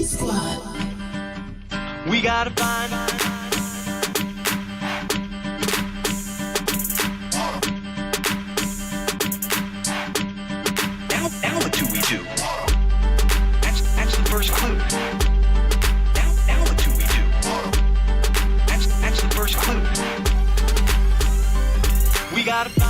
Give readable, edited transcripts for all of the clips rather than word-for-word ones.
Squad. We gotta find. Now what do we do? That's the first clue. Now what do we do? That's the first clue. We gotta find.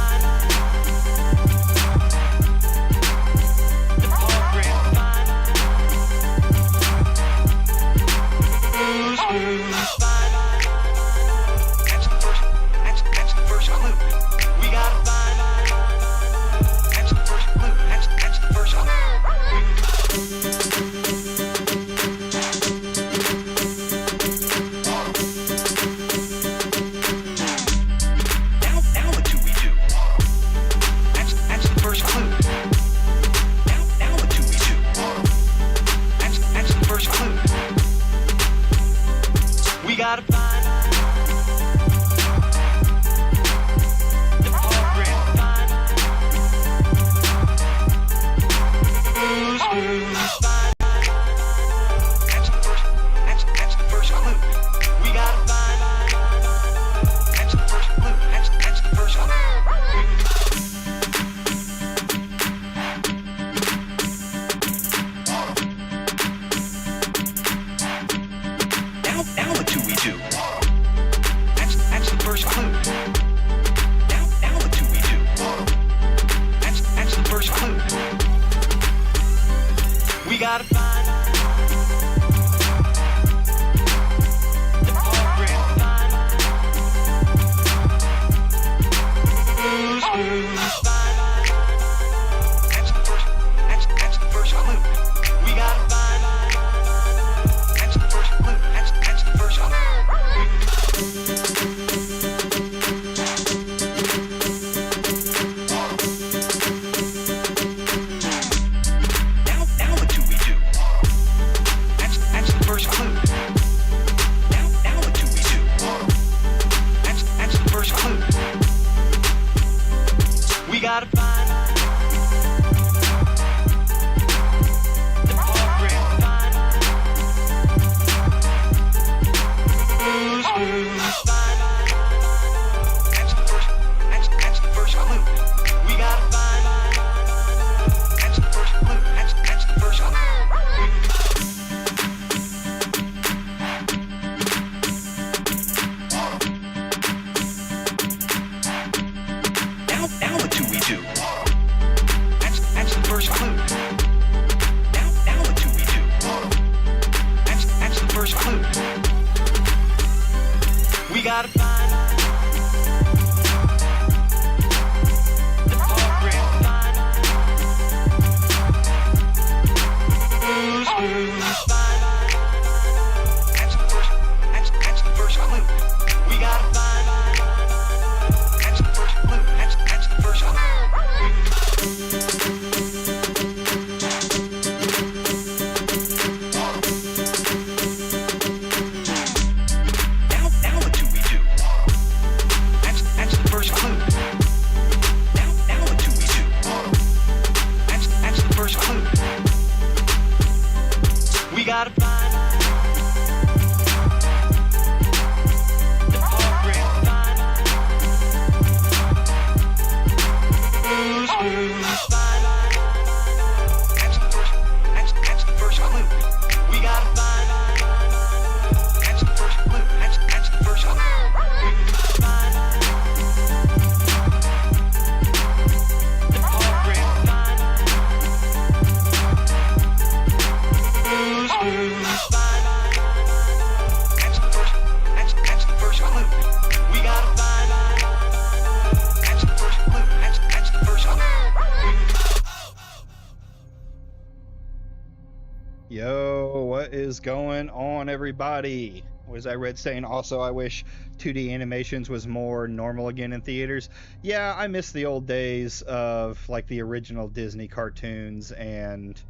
Going on, everybody? Was I read saying also I wish 2D animations was more normal again in theaters? Yeah, I miss the old days of like the original Disney cartoons and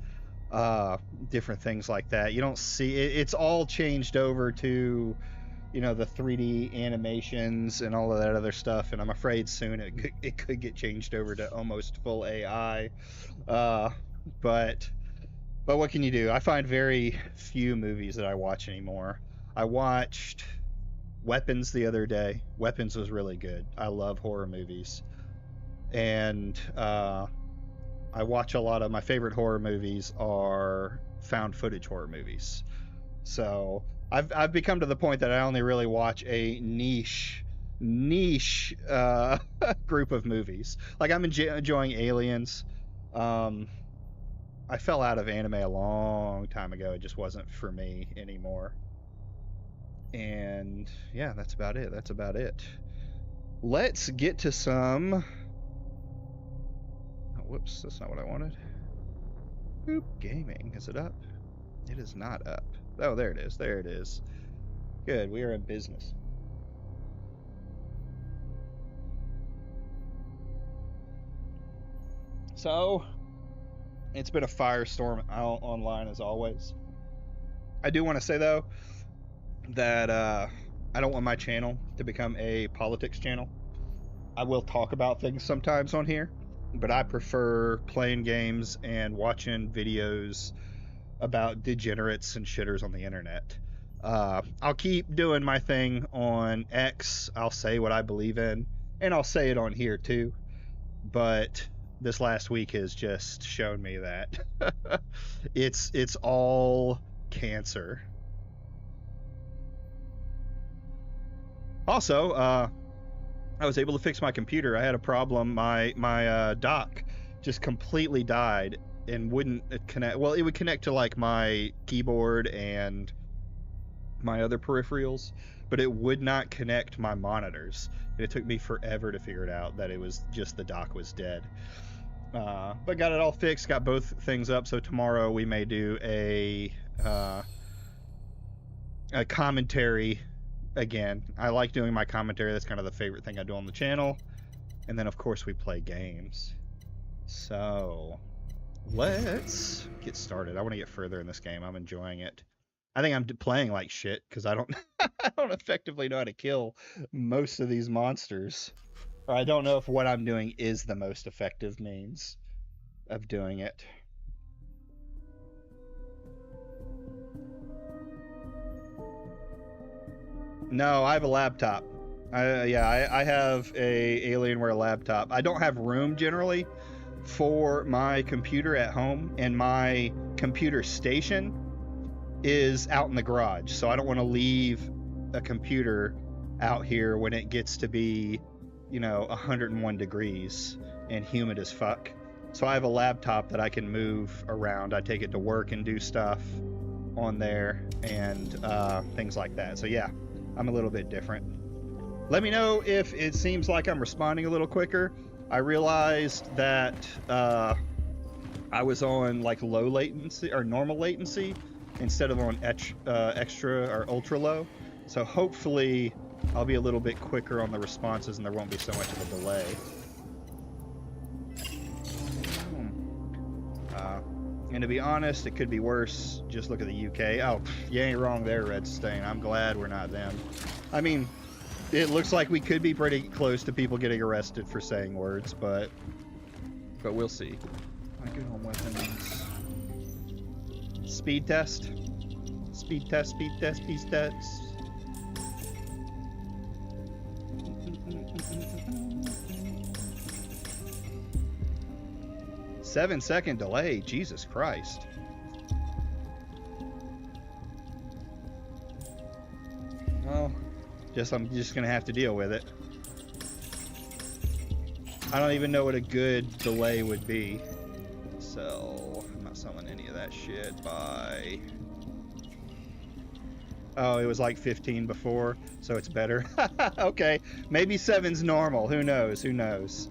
different things like that. You don't see it's all changed over to, you know, the 3D animations and all of that other stuff, and I'm afraid soon it could get changed over to almost full AI. But But what can you do? I find very few movies that I watch anymore. I watched Weapons the other day. Weapons was really good. I love horror movies. And I watch a lot of my favorite horror movies are found footage horror movies. So I've become to the point that I only really watch a niche group of movies. Like I'm enjoying Aliens. I fell out of anime a long time ago. It just wasn't for me anymore. And yeah, that's about it. Let's get to some... Oh, whoops, that's not what I wanted. Boop, gaming. Is it up? It is not up. Oh, there it is. Good, we are in business. So, it's been a firestorm out online as always. I do want to say though that I don't want my channel to become a politics channel. I will talk about things sometimes on here, but I prefer playing games and watching videos about degenerates and shitters on the internet. I'll keep doing my thing on X. I'll say what I believe in, and I'll say it on here too. But this last week has just shown me that it's all cancer. Also, I was able to fix my computer. I had a problem. My dock just completely died and wouldn't connect. Well, it would connect to like my keyboard and my other peripherals, but it would not connect my monitors. And it took me forever to figure it out that it was just the dock was dead. But got it all fixed, got both things up, so tomorrow we may do a commentary again. I like doing my commentary. That's kind of the favorite thing I do on the channel. And then of course we play games. So let's get started. I want to get further in this game. I'm enjoying it. I think I'm playing like shit because I don't I don't effectively know how to kill most of these monsters. Or I don't know if what I'm doing is the most effective means of doing it. No, I have a laptop. I have a Alienware laptop. I don't have room generally for my computer at home, and my computer station is out in the garage, so I don't want to leave a computer out here when it gets to be, 101 degrees and humid as fuck. So I have a laptop that I can move around. I take it to work and do stuff on there and things like that. So yeah, I'm a little bit different. Let me know if it seems like I'm responding a little quicker. I realized that I was on like low latency or normal latency instead of on extra or ultra low. So hopefully I'll be a little bit quicker on the responses and there won't be so much of a delay. And to be honest, it could be worse. Just look at the UK. Oh, you ain't wrong there, Red Stain. I'm glad we're not them. I mean, it looks like we could be pretty close to people getting arrested for saying words, but we'll see. My good on weapons. Speed test. Speed test, speed test, speed test. 7-second delay, Jesus Christ. Well, I'm just gonna have to deal with it. I don't even know what a good delay would be. So, I'm not selling any of that shit. Bye. Oh, it was like 15 before, so it's better. Okay, maybe 7's normal. Who knows? Who knows?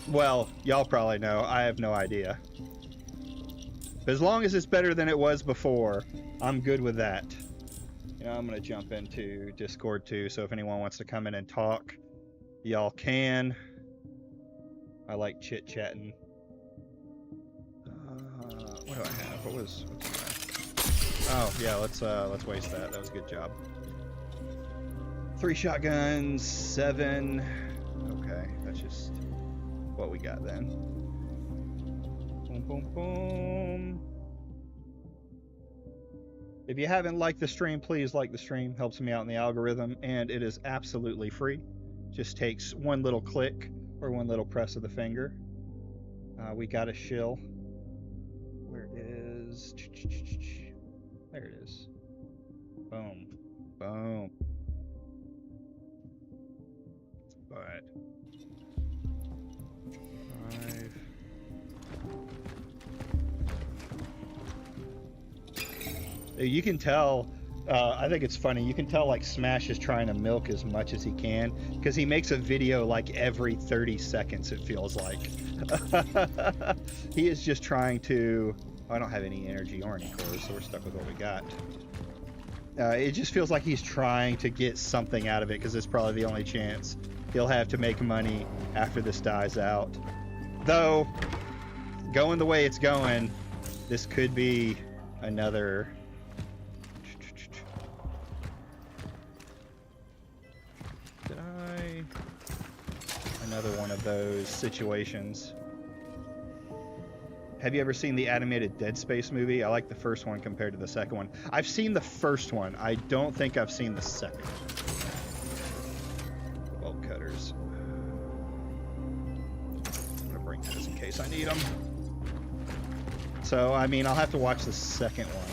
Well, y'all probably know. I have no idea. But as long as it's better than it was before, I'm good with that. I'm going to jump into Discord too, so if anyone wants to come in and talk, y'all can. I like chit-chatting. What do I have? What's that? Oh, yeah, let's waste that. That was a good job. 3 shotguns, 7. Okay, that's just what we got then. Boom, boom. If you haven't liked the stream, please like the stream. Helps me out in the algorithm, and it is absolutely free. Just takes one little click or one little press of the finger. We got a shill. Where it is? There it is. Boom. Boom. But 5. You can tell, I think it's funny, you can tell like Smash is trying to milk as much as he can, because he makes a video like every 30 seconds, it feels like. He is just trying to, I don't have any energy or any cores, so we're stuck with what we got. It just feels like he's trying to get something out of it, because it's probably the only chance he'll have to make money after this dies out. Though, going the way it's going, this could be another... Another one of those situations. Have you ever seen the animated Dead Space movie? I like the first one compared to the second one. I've seen the first one. I don't think I've seen the second. Bolt cutters. I'm gonna bring those in case I need them. So, I mean, I'll have to watch the second one.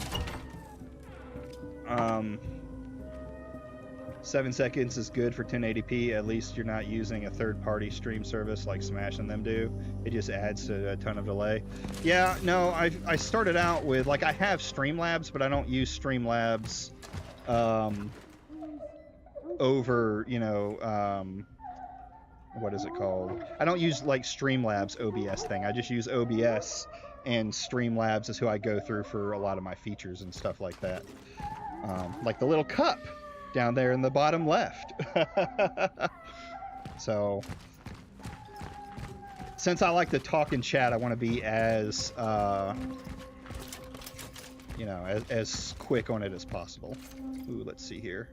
7 seconds is good for 1080p. At least you're not using a third-party stream service like Smash and them do. It just adds to a ton of delay. Yeah, no, I started out with, like, I have Streamlabs, but I don't use Streamlabs over, you know, what is it called? I don't use, like, Streamlabs OBS thing. I just use OBS, and Streamlabs is who I go through for a lot of my features and stuff like that. Like the little cup down there in the bottom left. So, since I like to talk and chat, I want to be as, you know, as quick on it as possible. Ooh, let's see here.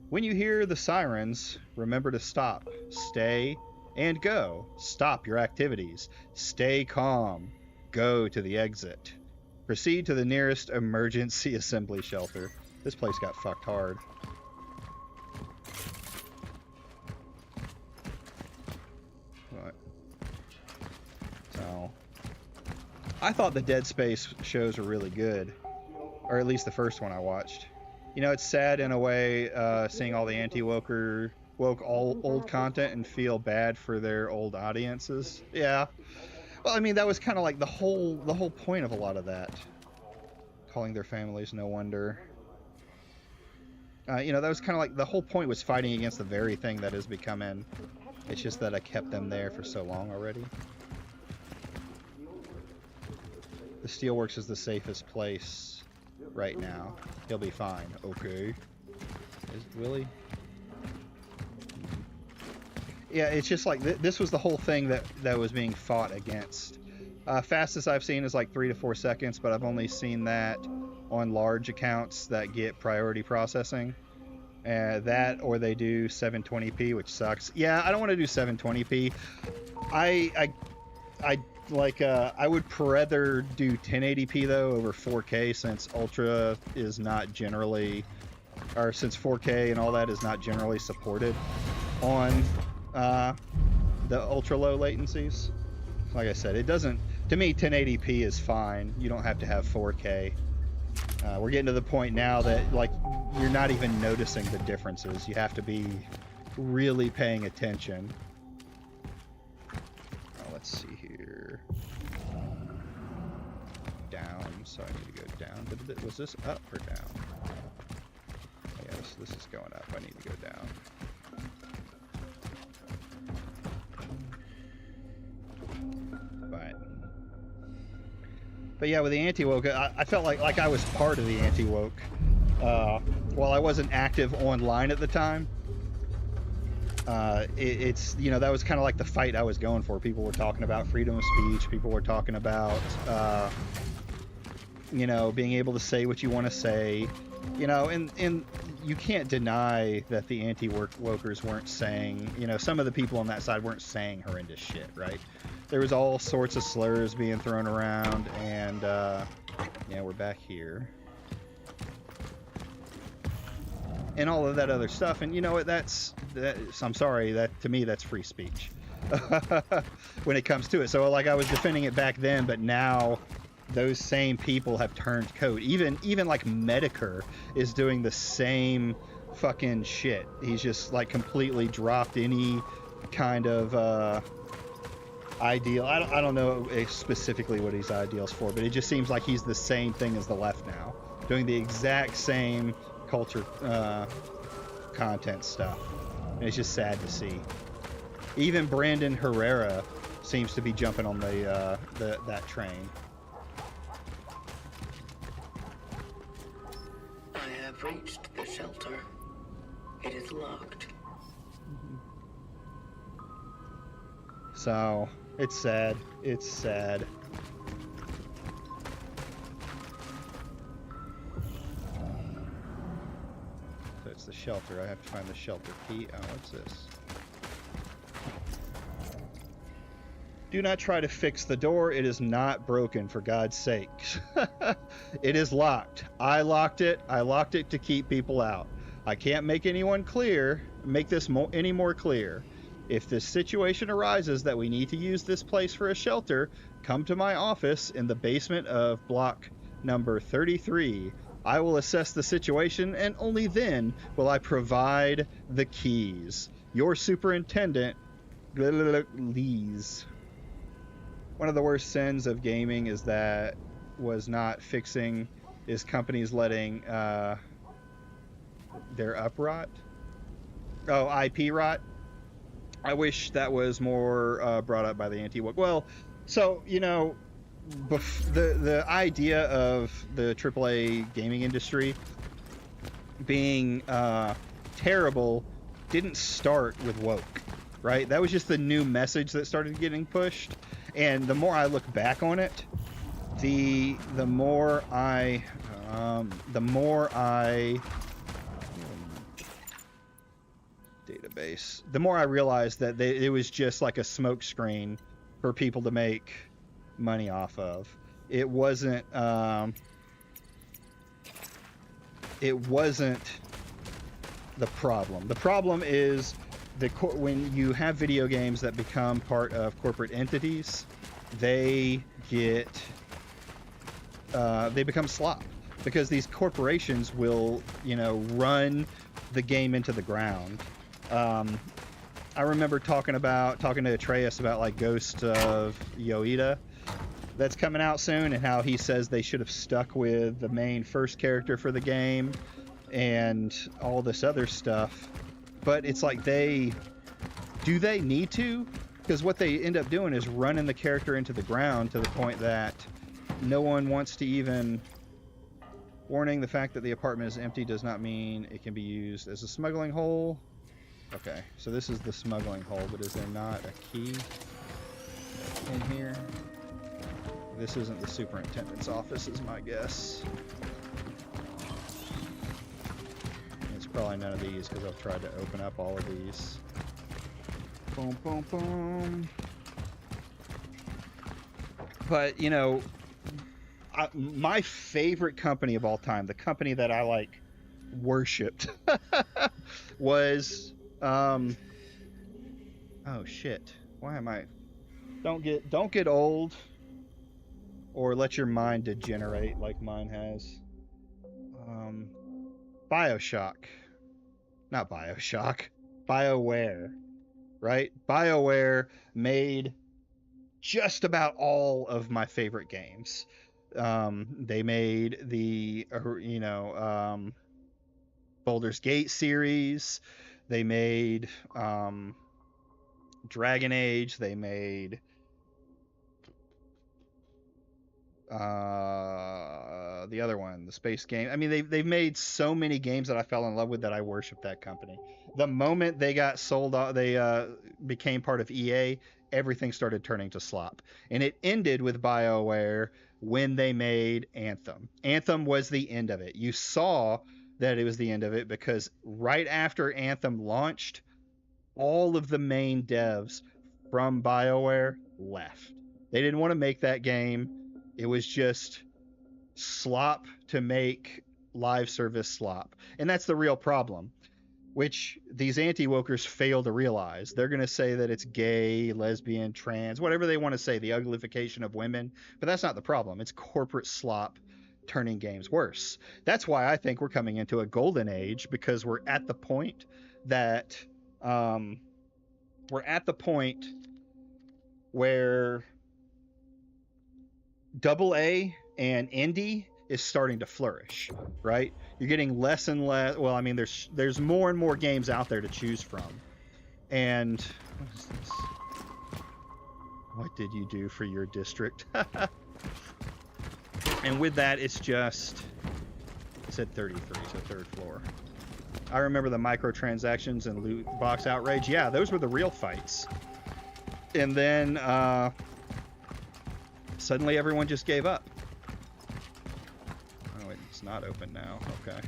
When you hear the sirens, remember to stop, stay, and go. Stop your activities. Stay calm. Go to the exit. Proceed to the nearest emergency assembly shelter. This place got fucked hard. So, I thought the Dead Space shows were really good, or at least the first one I watched. You know, it's sad in a way seeing all the anti-woke old content and feel bad for their old audiences. Yeah. Well, I mean, that was kind of like the whole point of a lot of that. Calling their families no wonder. You know, that was kind of like the whole point was fighting against the very thing that is becoming. It's just that I kept them there for so long already. The Steelworks is the safest place right now. He'll be fine. Okay. Really? Yeah, it's just like this was the whole thing that was being fought against. Fastest I've seen is like 3 to 4 seconds, but I've only seen that on large accounts that get priority processing. That, or they do 720p, which sucks. Yeah, I don't want to do 720p. I would rather do 1080p though over 4K, since Ultra is not generally, or since 4K and all that is not generally supported on the ultra low latencies. Like I said, it doesn't, to me 1080p is fine. You don't have to have 4K. We're getting to the point now that like you're not even noticing the differences. You have to be really paying attention. Let's see here. Down, so I need to go down. Was this up or down? Yeah, this is going up. I need to go down. But yeah, with the anti-woke, I felt like I was part of the anti-woke. While I wasn't active online at the time, it's, you know, that was kind of like the fight I was going for. People were talking about freedom of speech. People were talking about, you know, being able to say what you want to say. You know, and you can't deny that the anti-wokers weren't saying, some of the people on that side weren't saying horrendous shit, right? There was all sorts of slurs being thrown around, and yeah, we're back here. And all of that other stuff, and you know what, I'm sorry, that to me that's free speech. When it comes to it. So like I was defending it back then, but now those same people have turned coat. Even like Medicare is doing the same fucking shit. He's just like completely dropped any kind of ideal. I don't know specifically what his ideals for, but it just seems like he's the same thing as the left now, doing the exact same culture content stuff. And it's just sad to see. Even Brandon Herrera seems to be jumping on that train. I have reached the shelter. It is locked. So, it's sad. It's sad. So it's the shelter. I have to find the shelter key. Oh, what's this? Do not try to fix the door. It is not broken, for God's sake. It is locked. I locked it. I locked it to keep people out. I can't make this any more clear. If this situation arises that we need to use this place for a shelter, come to my office in the basement of block number 33. I will assess the situation, and only then will I provide the keys. Your superintendent, Lees. One of the worst sins of gaming is companies letting their uprot. Oh, IP rot. I wish that was more brought up by the anti-woke. Well, so, the idea of the AAA gaming industry being terrible didn't start with woke, right? That was just the new message that started getting pushed. And the more I look back on it, the more I database, the more I realized that it was just like a smokescreen for people to make money off of. It wasn't the problem. The problem is when you have video games that become part of corporate entities, they become slop, because these corporations will, run the game into the ground. I remember talking to Atreus about like Ghost of Yoida that's coming out soon, and how he says they should have stuck with the main first character for the game and all this other stuff. But it's like, do they need to? Because what they end up doing is running the character into the ground to the point that no one wants to even... Warning, the fact that the apartment is empty does not mean it can be used as a smuggling hole. Okay, so this is the smuggling hole, but is there not a key in here? This isn't the superintendent's office, is my guess. It's probably none of these, because I've tried to open up all of these. Boom, boom, boom. But, my favorite company of all time, the company that I like worshipped, was oh shit. Why am I... Don't get old, or let your mind degenerate like mine has. BioShock. Not BioShock. BioWare. Right? BioWare made just about all of my favorite games. They made the Baldur's Gate series. They made Dragon Age. They made the other one, the space game. I mean, they've made so many games that I fell in love with that I worship that company. The moment they got sold off, they became part of EA, everything started turning to slop. And it ended with BioWare when they made Anthem. Anthem was the end of it. You saw that it was the end of it, because right after Anthem launched, all of the main devs from BioWare left. They didn't want to make that game. It was just slop to make live service slop. And that's the real problem, which these anti-wokers fail to realize. They're going to say that it's gay, lesbian, trans, whatever they want to say, the uglification of women. But that's not the problem. It's corporate slop turning games worse. That's why I think we're coming into a golden age, because we're at the point that where AA and indie is starting to flourish, right? You're getting less and less. Well, I mean, there's more and more games out there to choose from. And what is this? What did you do for your district? And with that, it's just, it said 33, so third floor. I remember the microtransactions and loot box outrage. Yeah, those were the real fights. And then suddenly everyone just gave up. Oh, it's not open now. Okay.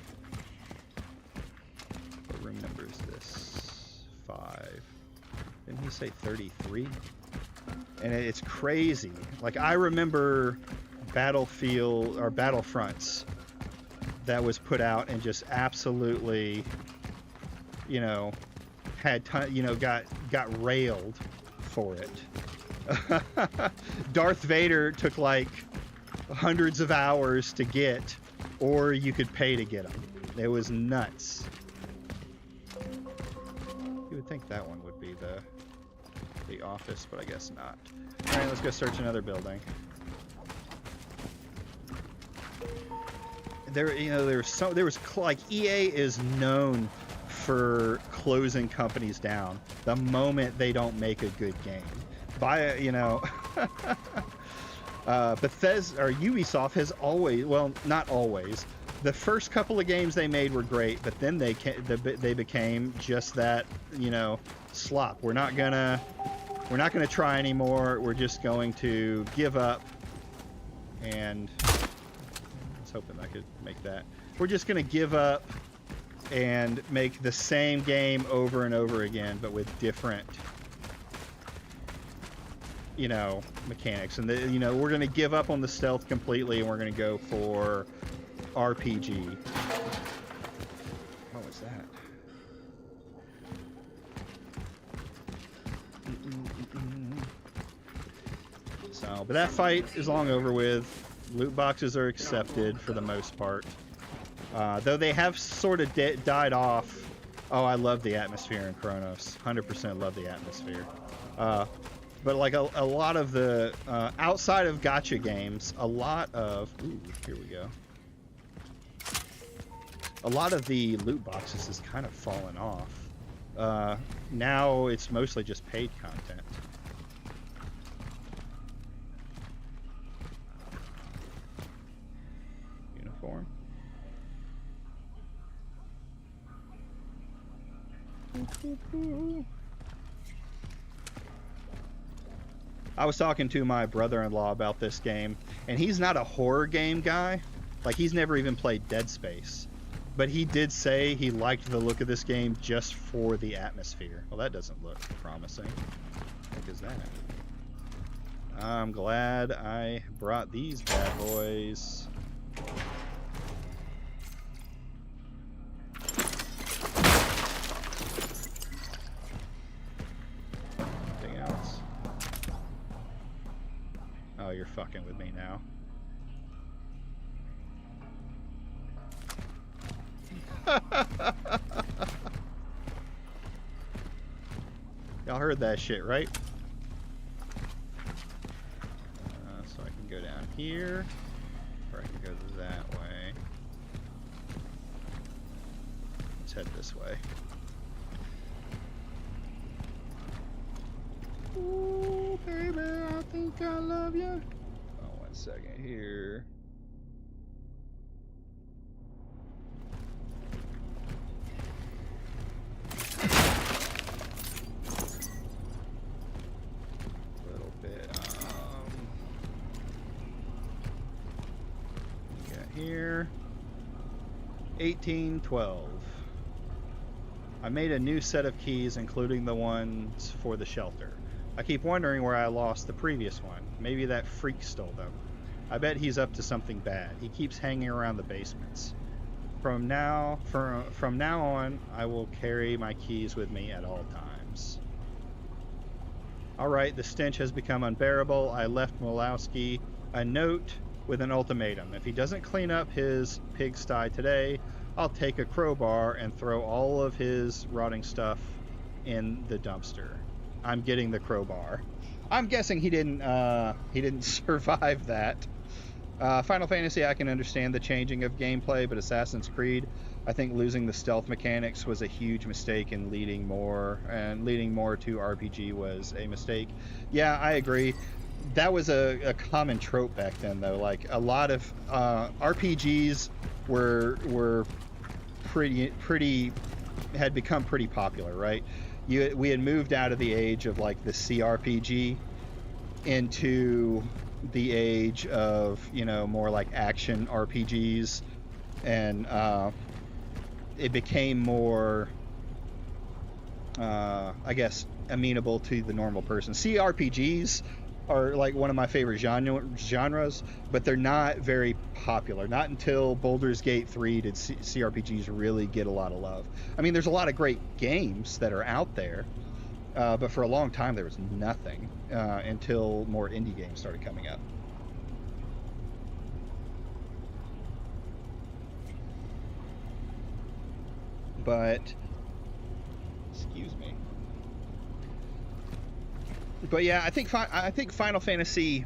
What room number is this? 5. Didn't he say 33? And it's crazy. Like, I remember Battlefield or Battlefronts that was put out and just absolutely, you know, had got railed for it. Darth Vader took like hundreds of hours to get, or you could pay to get him. It was nuts. You would think that one would be the office, but I guess not. All right, let's go search another building. There was like, EA is known for closing companies down the moment they don't make a good game. Bethesda or Ubisoft has always, well, not always. The first couple of games they made were great, but then they became just that, slop. We're not gonna try anymore. We're just going to give up. And I was hoping I could make that. We're just gonna give up and make the same game over and over again, but with different, mechanics. And we're gonna give up on the stealth completely, and we're gonna go for RPG. What was that? So, but that fight is long over with. Loot boxes are accepted for the most part. Though they have sort of died off. Oh, I love the atmosphere in Kronos. 100% love the atmosphere. But like a lot of the, outside of gacha games, a lot of, ooh, here we go. A lot of the loot boxes has kind of fallen off. Now it's mostly just paid content. Uniform. I was talking to my brother-in-law about this game, and he's not a horror game guy. Like, he's never even played Dead Space. But he did say he liked the look of this game just for the atmosphere. Well, that doesn't look promising. What is that? I'm glad I brought these bad boys. Anything else? Oh, you're fucking with me now. Y'all heard that shit, right? So I can go down here, or I can go that way. Let's head this way. Ooh, baby, I think I love you. Oh, 1 second here. Here. 1812. I made a new set of keys, including the ones for the shelter. I keep wondering where I lost the previous one. Maybe that freak stole them. I bet he's up to something bad. He keeps hanging around the basements. From now on, I will carry my keys with me at all times. Alright, the stench has become unbearable. I left Mulowski a note with an ultimatum. If he doesn't clean up his pigsty today, I'll take a crowbar and throw all of his rotting stuff in the dumpster. I'm getting the crowbar. I'm guessing he didn't survive that. Final Fantasy, I can understand the changing of gameplay, but Assassin's Creed, I think losing the stealth mechanics was a huge mistake, and leading more to RPG was a mistake. Yeah, I agree. That was a common trope back then, though. Like, a lot of RPGs were pretty had become pretty popular, right? We had moved out of the age of like the CRPG into the age of, you know, more like action RPGs, and it became more I guess amenable to the normal person. CRPGs are like one of my favorite genres, but they're not very popular. Not until Baldur's Gate 3 did CRPGs really get a lot of love. I mean, there's a lot of great games that are out there, but for a long time there was nothing until more indie games started coming up. But, excuse me. But yeah, I think Final Fantasy,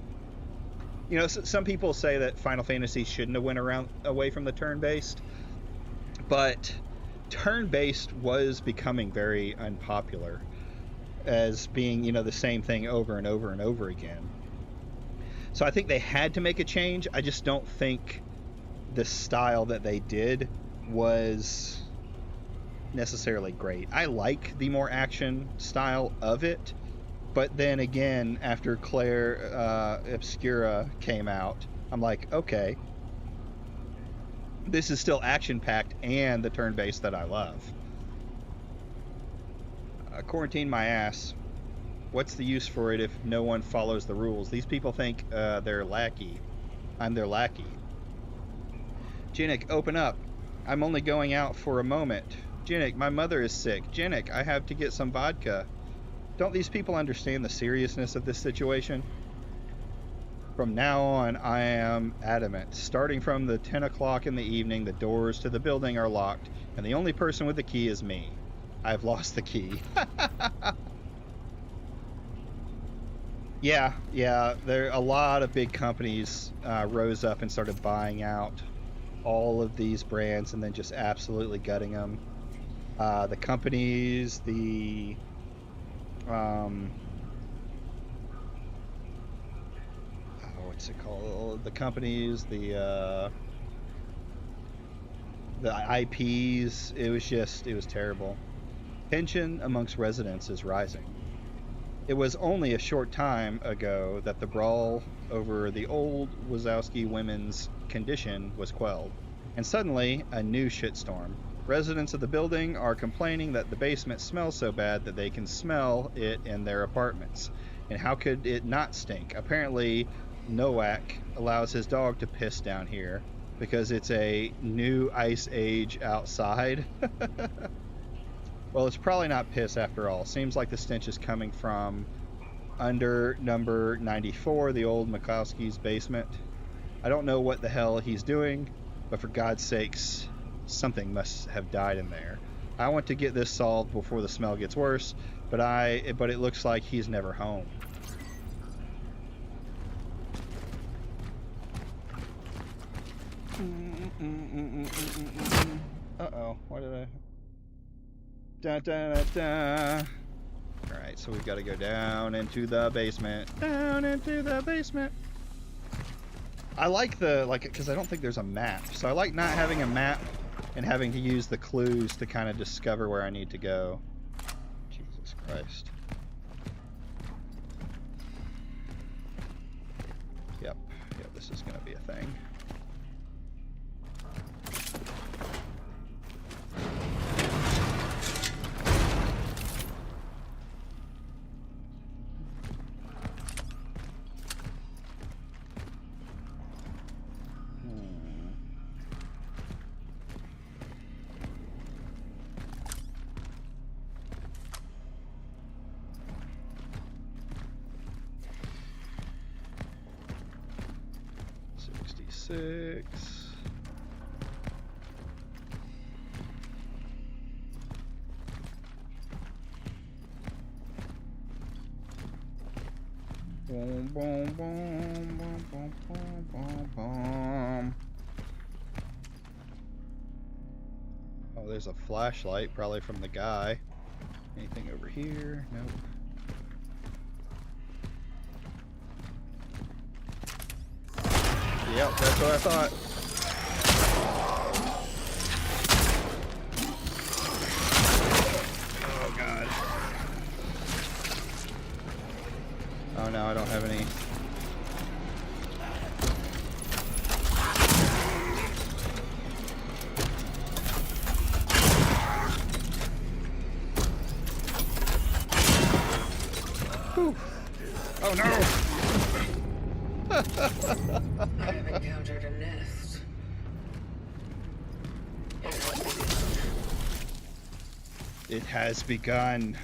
you know, some people say that Final Fantasy shouldn't have went away from the turn-based, but turn-based was becoming very unpopular as being, you know, the same thing over and over and over again. So I think they had to make a change. I just don't think the style that they did was necessarily great. I like the more action style of it, but then again, after Claire Obscura came out, I'm like, okay, this is still action-packed and the turn-based that I love. Quarantine my ass. What's the use for it if no one follows the rules? These people think they're lackey. I'm their lackey. Jinnik, open up. I'm only going out for a moment. Jinnik, my mother is sick. Jinnik, I have to get some vodka. Don't these people understand the seriousness of this situation? From now on, I am adamant. Starting from the 10 o'clock in the evening, the doors to the building are locked, and the only person with the key is me. I've lost the key. Yeah, there a lot of big companies rose up and started buying out all of these brands and then just absolutely gutting them. The companies, the what's it called? The companies, the IPs. It was terrible. Tension amongst residents is rising. It was only a short time ago that the brawl over the old Wazowski women's condition was quelled, and suddenly a new shitstorm. Residents of the building are complaining that the basement smells so bad that they can smell it in their apartments. And how could it not stink? Apparently, Nowak allows his dog to piss down here because it's a new ice age outside. Well, it's probably not piss after all. Seems like the stench is coming from under number 94, the old Mikowski's basement. I don't know what the hell he's doing, but for God's sakes, something must have died in there. I want to get this solved before the smell gets worse, but it looks like he's never home. Uh-oh, why did I... Da, da, da, da. Alright, so we've got to go down into the basement. Down into the basement. I like because I don't think there's a map. So I like not having a map and having to use the clues to kind of discover where I need to go. Jesus Christ. Yep, this is going to be a thing. 6. Boom, boom, boom, boom, boom, boom, boom, boom. Oh, there's a flashlight, probably from the guy. Anything over here? Nope. Yep, that's what I thought. Oh god. Oh no, I don't have any. Whew. Oh no! I have encountered a nest. It has begun.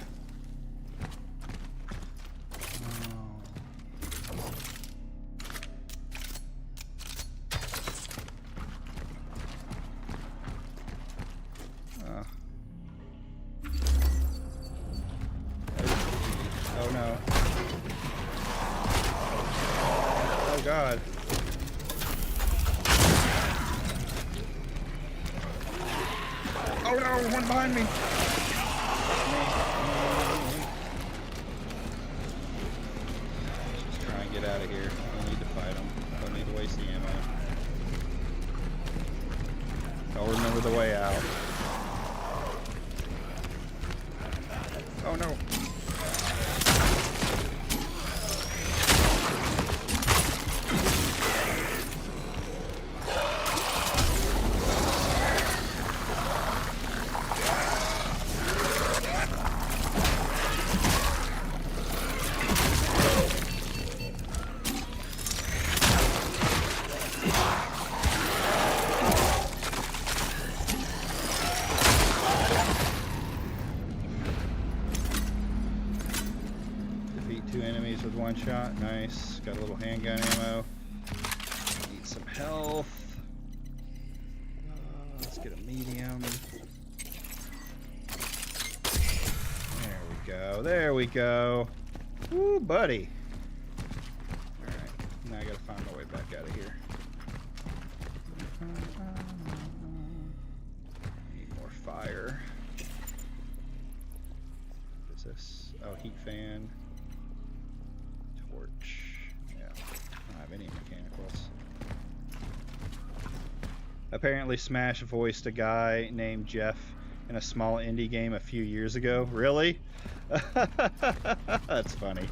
Oh no. Oh god. Oh no, one behind me. Just try and get out of here. I don't need to fight them. Don't need to waste the ammo. I'll remember the way out. Oh no. Defeat 2 enemies with 1 shot. Nice. Got a little handgun ammo. Need some health. Let's get a medium. There we go. There we go. Woo, buddy. Alright. Now I gotta find my way back out of here. Need more fire. What is this? Oh, heat fan. Torch. Yeah. I don't have any mechanicals. Apparently Smash voiced a guy named Jeff in a small indie game a few years ago. Really? That's funny.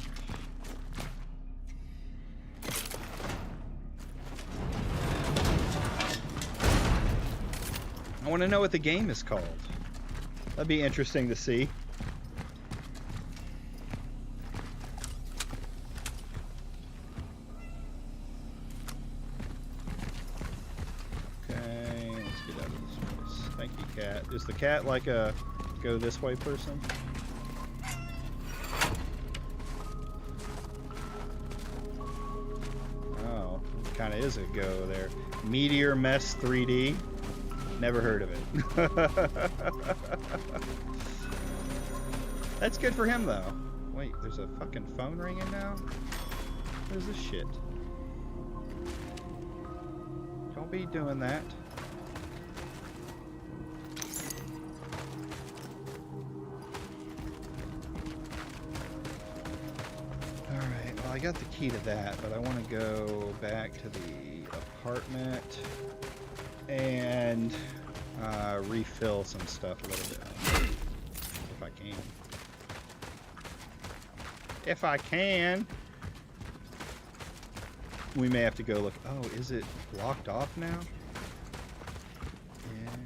I want to know what the game is called. That'd be interesting to see. Okay, let's get out of this place. Thank you, cat. Is the cat like a go this way person? Oh, kind of is a go there. Meteor Mess 3D. Never heard of it. That's good for him, though. Wait, there's a fucking phone ringing now? What is this shit? Don't be doing that. Alright, well I got the key to that, but I want to go back to the apartment and refill some stuff a little bit. If I can. If I can. We may have to go look. Oh, is it blocked off now? Yes.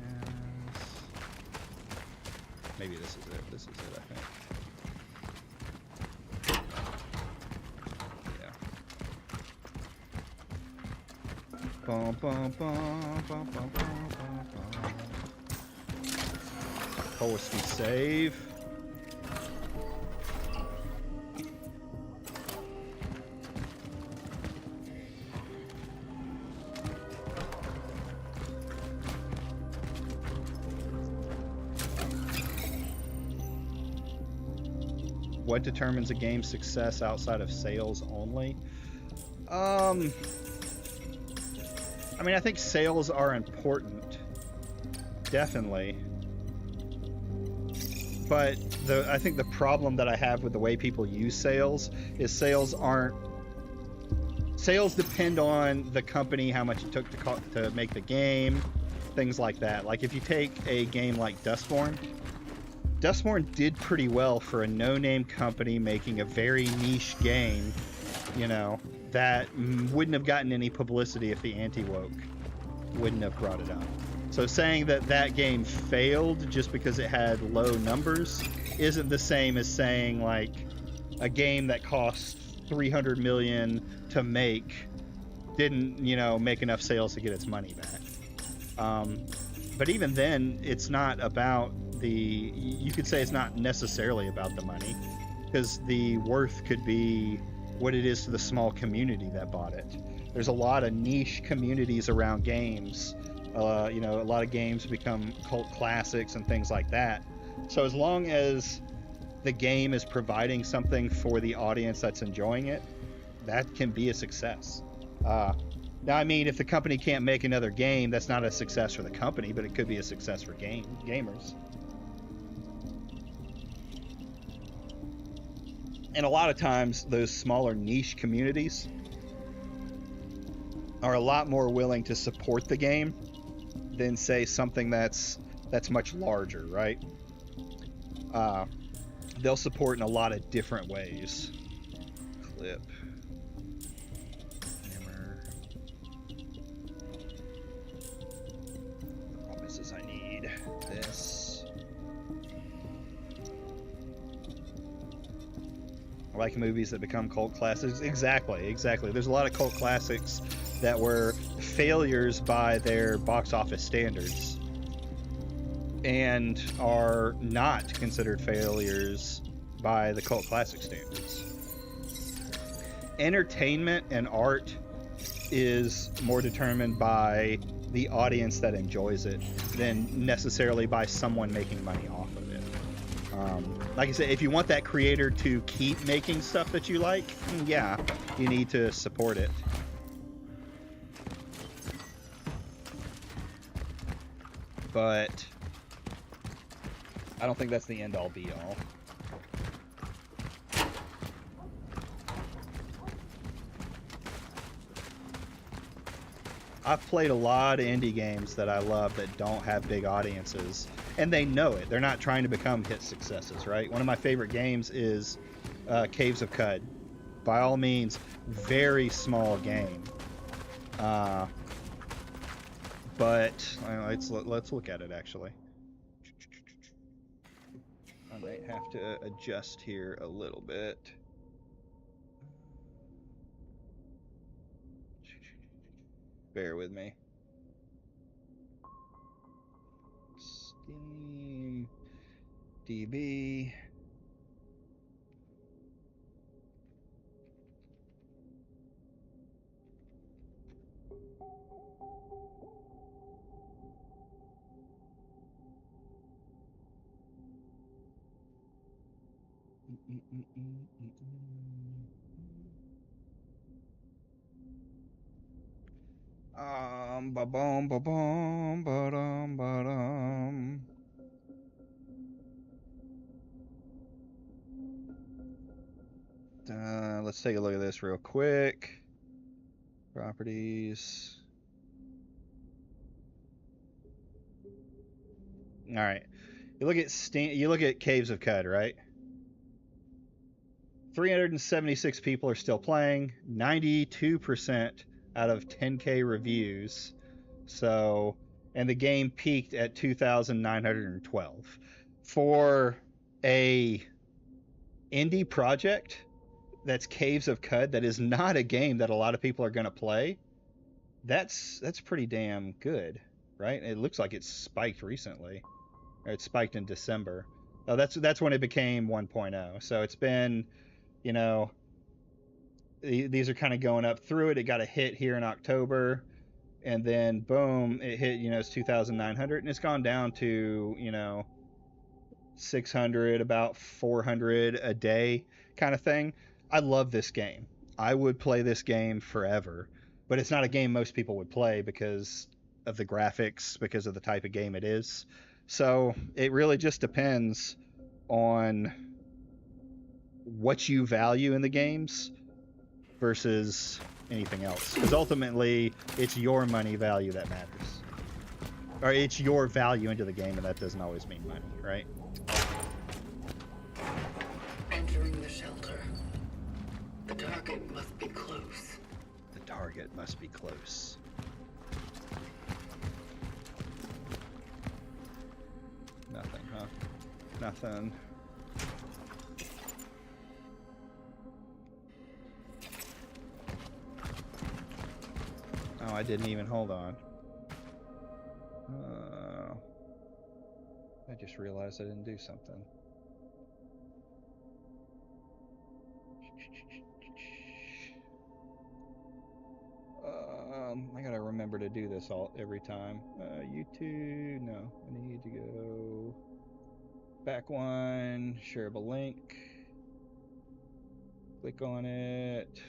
Maybe this is it. This is it, I think. Yeah. Bum, bum, bum, bum, bum, bum, bum. Of course we save. what determines a game's success outside of sales only? I mean, I think sales are important, definitely. But I think the problem that I have with the way people use sales is sales depend on the company, how much it took to make the game, things like that. Like if you take a game like Dustborn did pretty well for a no-name company making a very niche game, you know, that wouldn't have gotten any publicity if the anti-woke wouldn't have brought it up. So saying that that game failed just because it had low numbers isn't the same as saying like a game that cost $300 million to make didn't, you know, make enough sales to get its money back. But even then, it's not about you could say it's not necessarily about the money, because the worth could be what it is to the small community that bought it. There's a lot of niche communities around games. You know, a lot of games become cult classics and things like that. So as long as the game is providing something for the audience that's enjoying it, that can be a success. Now, I mean, if the company can't make another game, that's not a success for the company, but it could be a success for gamers. And a lot of times, those smaller niche communities are a lot more willing to support the game than, say, something that's much larger, right? They'll support in a lot of different ways. Clip. Hammer. The problem is I need this. I like movies that become cult classics. Exactly. There's a lot of cult classics that were failures by their box office standards and are not considered failures by the cult classic standards. Entertainment and art is more determined by the audience that enjoys it than necessarily by someone making money off of it. Like I said, if you want that creator to keep making stuff that you like, yeah, you need to support it. But I don't think that's the end all be all. I've played a lot of indie games that I love that don't have big audiences, and they know it. They're not trying to become hit successes, right? One of my favorite games is Caves of Cud. By all means, very small game. But let's look at it actually. I might have to adjust here a little bit. Bear with me. Steam DB. Ba-bum, ba-bum, ba-dum, ba-dum. Let's take a look at this real quick. Properties. All right. You look at Caves of Cud, right? 376 people are still playing, 92% out of 10K reviews. So, and the game peaked at 2,912. For a indie project that's Caves of Cud, that is not a game that a lot of people are going to play, that's pretty damn good, right? It looks like it's spiked recently. Or it spiked in December. Oh, that's when it became 1.0. So it's been, you know, these are kind of going up through it. It got a hit here in October, and then boom, it hit, you know, it's 2,900, and it's gone down to, you know, 600, about 400 a day kind of thing. I love this game. I would play this game forever, but it's not a game most people would play because of the graphics, because of the type of game it is. So it really just depends on what you value in the games versus anything else. Because ultimately, it's your money value that matters. Or it's your value into the game, and that doesn't always mean money, right? Entering the shelter. The target must be close. The target must be close. Nothing, huh? Nothing. Oh, I didn't even, hold on. I just realized I didn't do something. I gotta remember to do this every time. YouTube, no, I need to go back one, shareable link, click on it.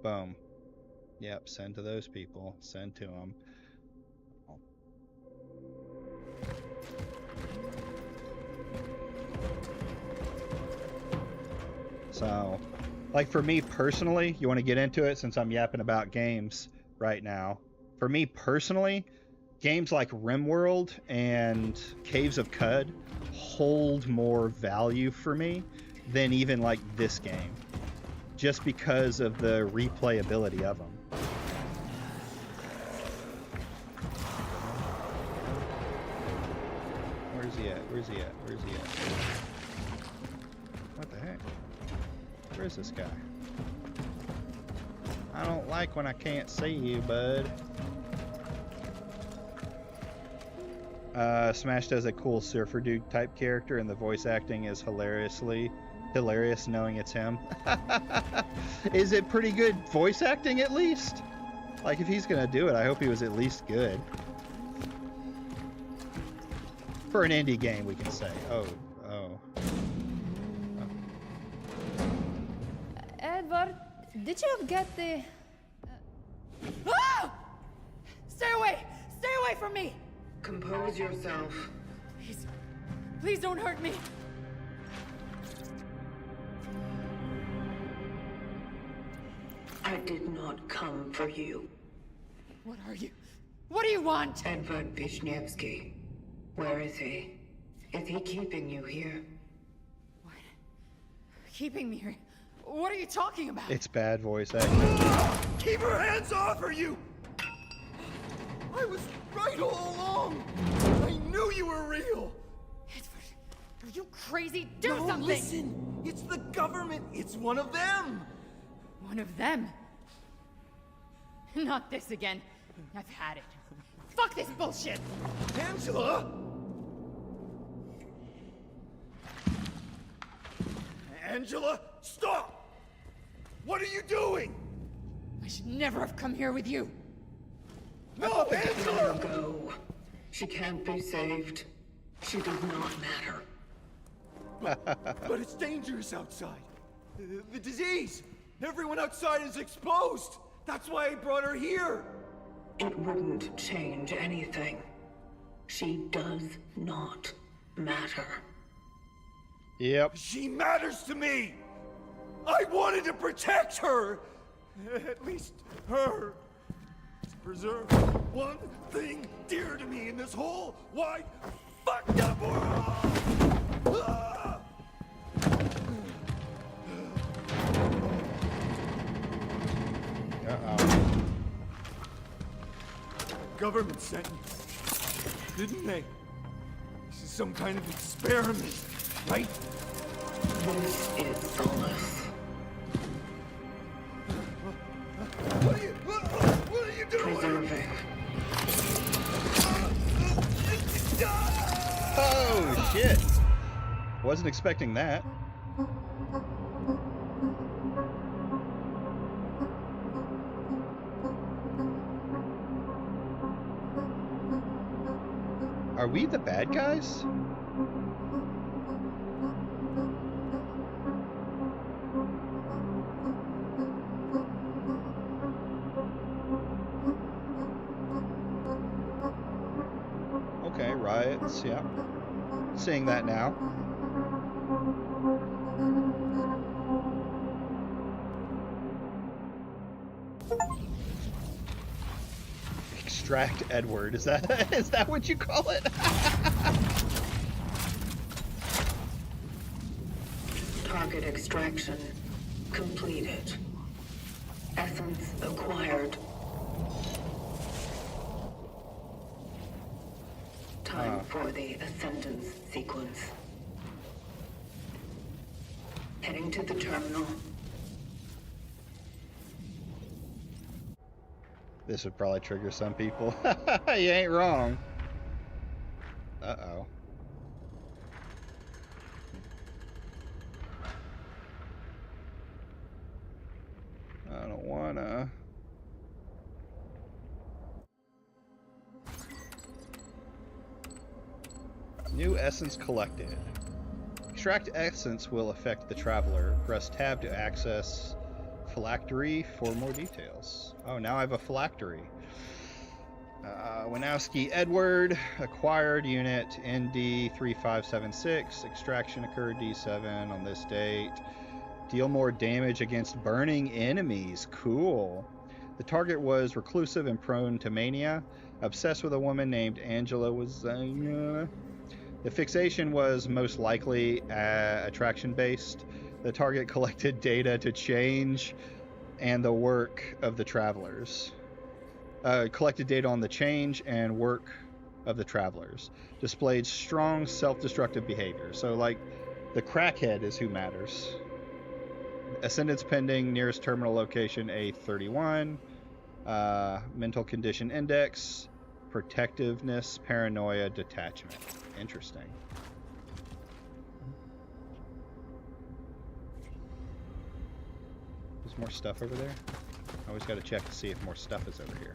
Boom. Yep, send to those people. Send to them. So, like for me personally, you want to get into it since I'm yapping about games right now. For me personally, games like RimWorld and Caves of Cud hold more value for me than even like this game. Just because of the replayability of them. Where's he at? Where's he at? Where's he at? What the heck? Where's this guy? I don't like when I can't see you, bud. Smash does a cool surfer dude type character, and the voice acting is hilarious knowing it's him. Is it pretty good voice acting at least? Like if he's gonna do it, I hope he was at least good. For an indie game, we can say. Oh. Edward, did you get the... Ah! Stay away! Stay away from me! Compose yourself. Please don't hurt me. I did not come for you. What are you? What do you want? Edward Wisniewski. Where is he? Is he keeping you here? What? Keeping me here? What are you talking about? It's bad voice acting. Keep her hands off her, you! I was right all along! I knew you were real! Edward, are you crazy? Do No, something! listen! It's the government! It's one of them! One of them? Not this again. I've had it. Fuck this bullshit! Angela! Angela, stop! What are you doing? I should never have come here with you. No, Let her Angela! go. She can't be saved. She does not matter. But it's dangerous outside. The disease! Everyone outside is exposed! That's why I brought her here! It wouldn't change anything. She does not matter. Yep. She matters to me! I wanted to protect her! At least her. To preserve one thing dear to me in this whole wide, fucked up world! Ah! Uh-oh. Government sent me, didn't they? This is some kind of experiment, right? This is solace. What are you doing? Preserving. Oh, shit. Wasn't expecting that. Are we the bad guys? Okay, riots, yeah. Seeing that now. Extract Edward. Is that what you call it? Target extraction completed. Essence acquired. Time for the ascendance sequence. Heading to the terminal. This would probably trigger some people. You ain't wrong. Uh-oh. I don't wanna. New essence collected. Extract essence will affect the traveler. Press tab to access phylactery for more details. Oh, now I have a phylactery. Winowski Edward, acquired unit ND3576. Extraction occurred D7 on this date. Deal more damage against burning enemies. Cool. The target was reclusive and prone to mania. Obsessed with a woman named Angela was... the fixation was most likely attraction-based. The target collected data to change and the work of the travelers. Collected data on the change and work of the travelers. Displayed strong self-destructive behavior. So, like, the crackhead is who matters. Ascendance pending, nearest terminal location A31. Mental condition index. Protectiveness, paranoia, detachment. Interesting. There's more stuff over there? I always got to check to see if more stuff is over here.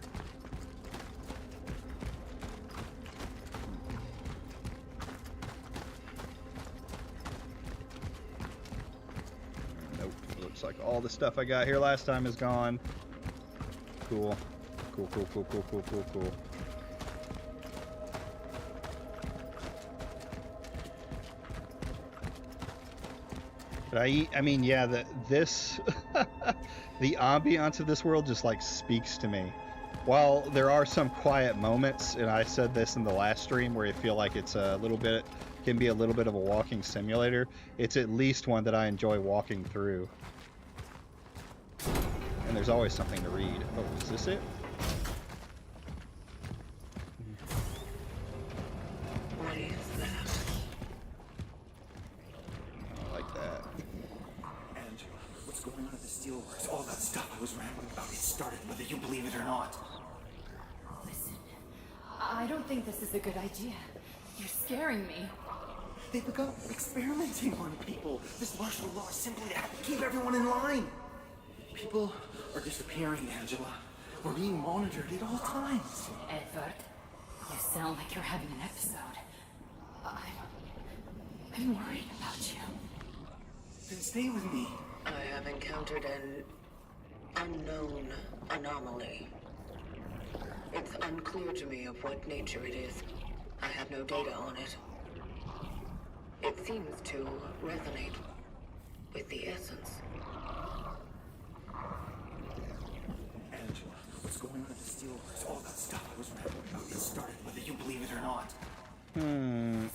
Nope. Looks like all the stuff I got here last time is gone. Cool. Cool, cool, cool, cool, cool, cool, cool. But I mean, yeah, the ambiance of this world just like speaks to me. While there are some quiet moments, and I said this in the last stream, where I feel like it's can be a little bit of a walking simulator, it's at least one that I enjoy walking through. And there's always something to read. Oh, is this it? What is that? I like that. Angela, what's going on at the Steelworks? All that stuff I was rambling about, it started whether you believe it or not. Listen, I don't think this is a good idea. You're scaring me. They've begun experimenting on people. This martial law is simply to keep everyone in line. People are disappearing, Angela. We're being monitored at all times. Edward, you sound like you're having an episode. I'm worried about you. Then stay with me. I have encountered an unknown anomaly. It's unclear to me of what nature it is. I have no data on it. It seems to resonate with the essence. Angela, what's going on at the Steelworks? All that stuff I was rambling about, it started whether you believe it or not.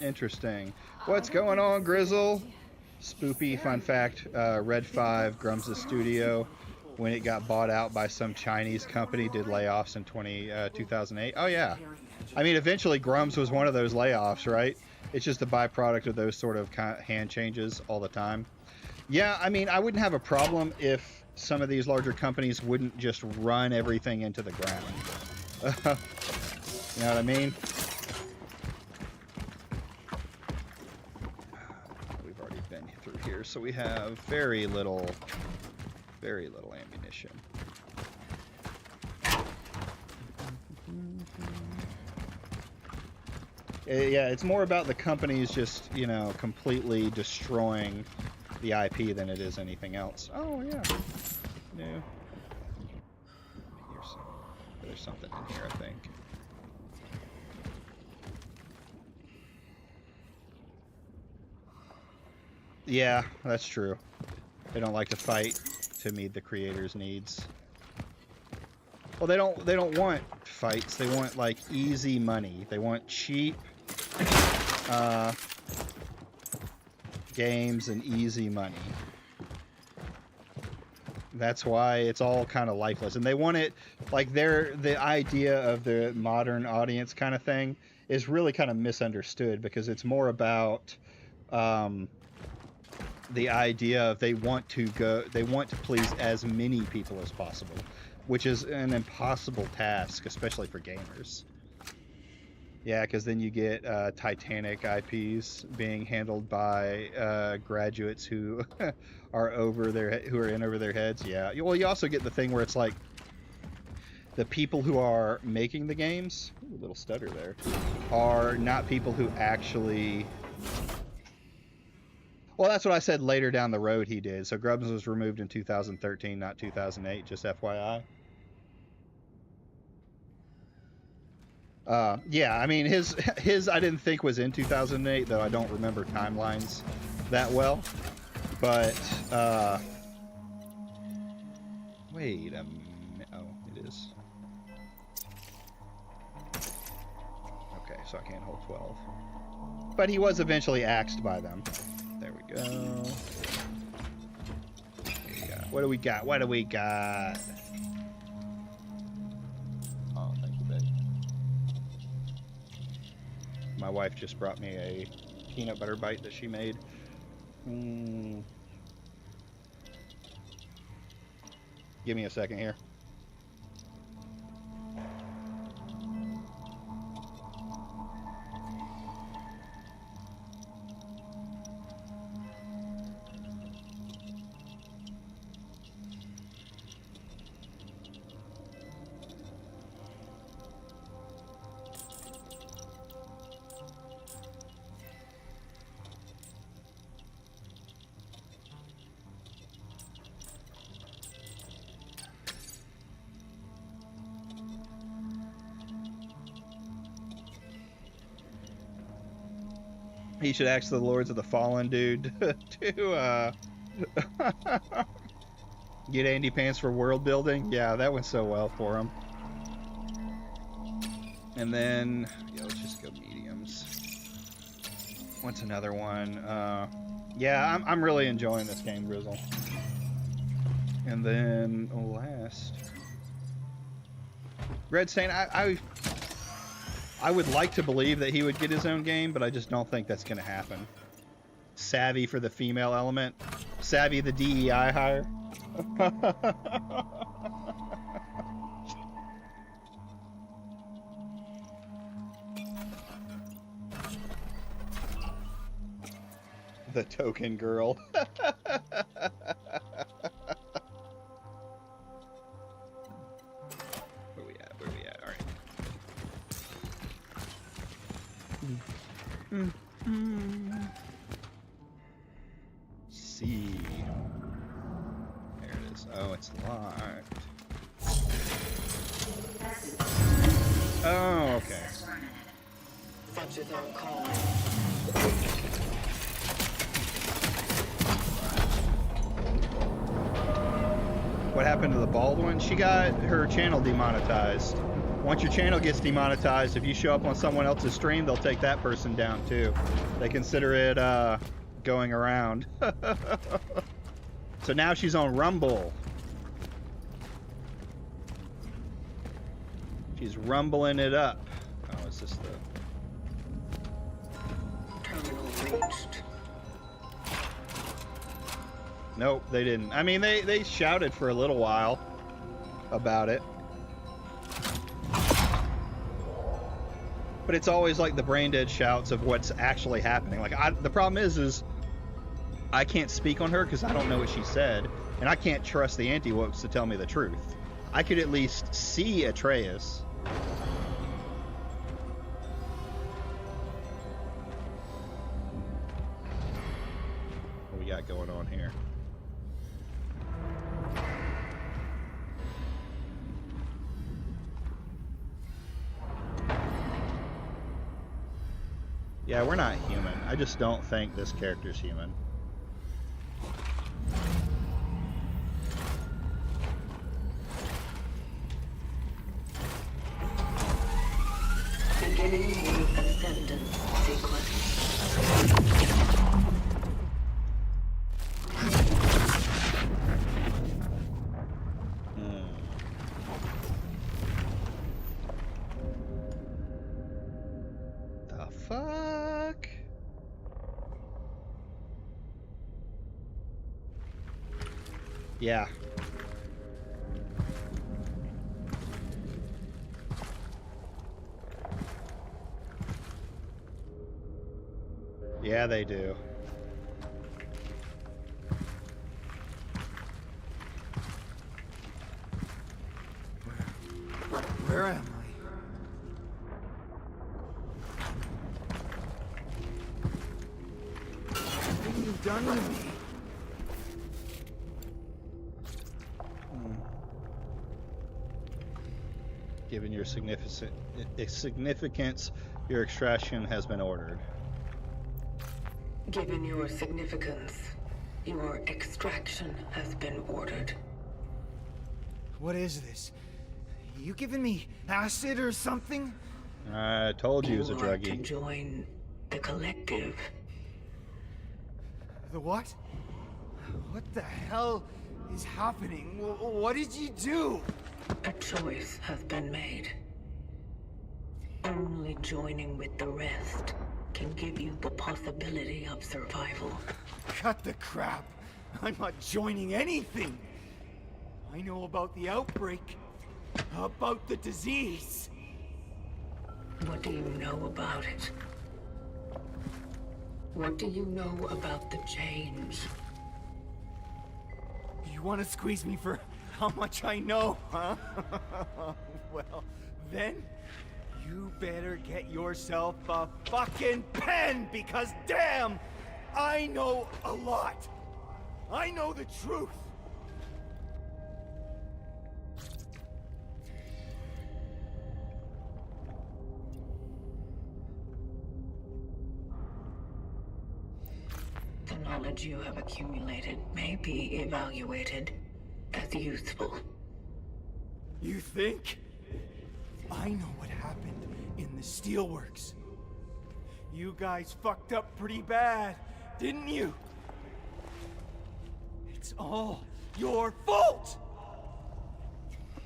Interesting. What's going on, Grizzle? Spoopy fun fact, Red 5, Grums' studio, when it got bought out by some Chinese company, did layoffs in 2008. Oh yeah. I mean, eventually Grums was one of those layoffs, right? It's just a byproduct of those sort of hand changes all the time. Yeah, I mean, I wouldn't have a problem if some of these larger companies wouldn't just run everything into the ground. You know what I mean? We've already been through here, so we have very little ammunition. Yeah, it's more about the companies just, you know, completely destroying the IP than it is anything else. Oh, yeah. No. There's something in here, I think. Yeah, that's true. They don't like to fight to meet the creators' needs. Well, they don't want fights. They want like easy money. They want cheap games and easy money. That's why it's all kind of lifeless. And they want it like the idea of the modern audience kind of thing is really kind of misunderstood, because it's more about the idea of they want to please as many people as possible, which is an impossible task, especially for gamers. Yeah, because then you get Titanic IPs being handled by graduates who are in over their heads. Yeah. Well, you also get the thing where it's like the people who are making the games, ooh, a little stutter there, are not people who actually. Well, that's what I said later down the road he did. So Grubbs was removed in 2013, not 2008, just FYI. Yeah, I mean, his I didn't think was in 2008, though I don't remember timelines that well. But, wait a minute. Oh, it is. Okay, so I can't hold 12. But he was eventually axed by them. There we go. What do we got? What do we got? Oh, thank you, babe. My wife just brought me a peanut butter bite that she made. Give me a second here. He should ask the Lords of the Fallen dude to get Andy Pants for world building. Yeah, that went so well for him. And then, yeah, let's just go mediums. What's another one? Yeah, I'm really enjoying this game, Grizzle. And then last, Red Stain. I would like to believe that he would get his own game, but I just don't think that's going to happen. Savvy for the female element. Savvy the DEI hire. The token girl. Where we at? All right. See. There it is. Oh, it's locked. Oh, okay. Such is our call. What happened to the bald one? She got her channel demonetized. Once your channel gets demonetized, if you show up on someone else's stream, they'll take that person down too. They consider it going around. So now she's on Rumble. She's rumbling it up. Oh, is this the... Terminal reached. Nope, they didn't. I mean, they shouted for a little while about it. But it's always like the brain dead shouts of what's actually happening. Like, the problem is I can't speak on her because I don't know what she said, and I can't trust the anti-wokes to tell me the truth. I could at least see Atreus. here? Yeah, we're not human. I just don't think this character's human. Beginning the ascendance sequence. The fuck? Yeah. Yeah, they do. Where am I? What have you done to me? Given your significance, your extraction has been ordered. Given your significance, your extraction has been ordered. What is this? You giving me acid or something? I told you he was a You are to druggie. join the collective. The what? What the hell is happening? What did you do? A choice has been made. Only joining with the rest can give you the possibility of survival. Cut the crap. I'm not joining anything. I know about the outbreak. About the disease. What do you know about it? What do you know about the change? You want to squeeze me for how much I know, huh? Well, then you better get yourself a fucking pen, because damn, I know a lot. I know the truth. The knowledge you have accumulated may be evaluated as useful. You think? I know what happened in the steelworks. You guys fucked up pretty bad, didn't you? It's all your fault!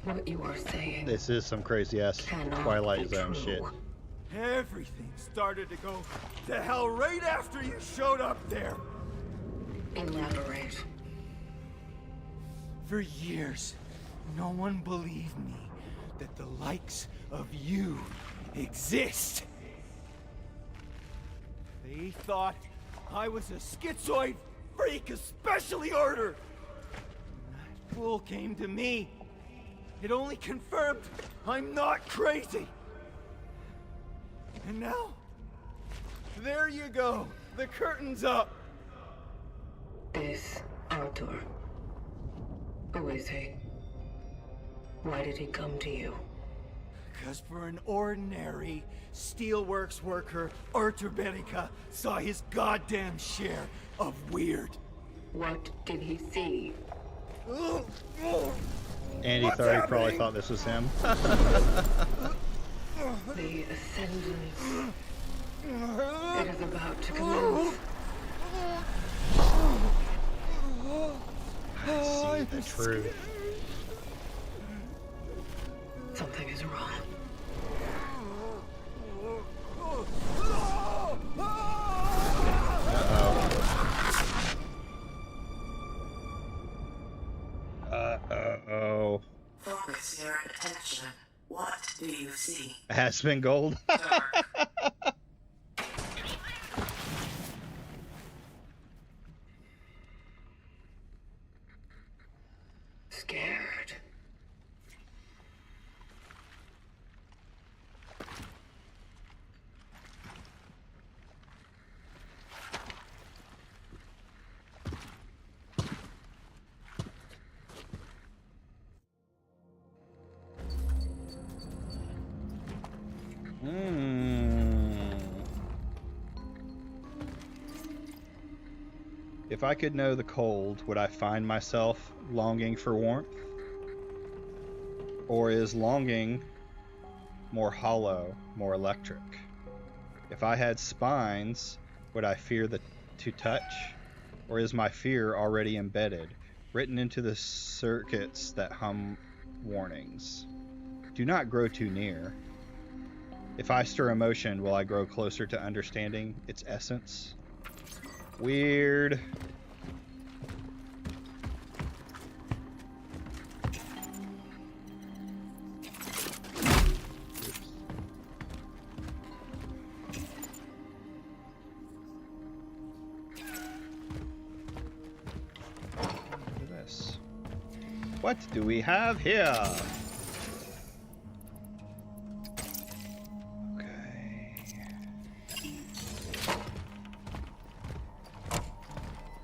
What you are saying This is some crazy ass cannot Twilight be Zone true. shit. Everything started to go to hell right after you showed up there. Elaborate. For years, no one believed me that the likes of you exist. They thought I was a schizoid freak of specially ordered. When that fool came to me, it only confirmed I'm not crazy. And now, there you go. The curtain's up. This Arthur. Who is he? Why did he come to you? Because for an ordinary steelworks worker, Arthur Berica saw his goddamn share of weird. What did he see? Andy What's probably happening? thought this was him. The ascendance. It is about to commence. I see the truth. Something is wrong. Uh-oh. Focus your attention. What do you see? Aspen Gold. Dark. Scared. If I could know the cold, would I find myself longing for warmth? Or is longing more hollow, more electric? If I had spines, would I fear to touch? Or is my fear already embedded, written into the circuits that hum warnings? Do not grow too near. If I stir emotion, will I grow closer to understanding its essence? Weird. What do we have here? Okay.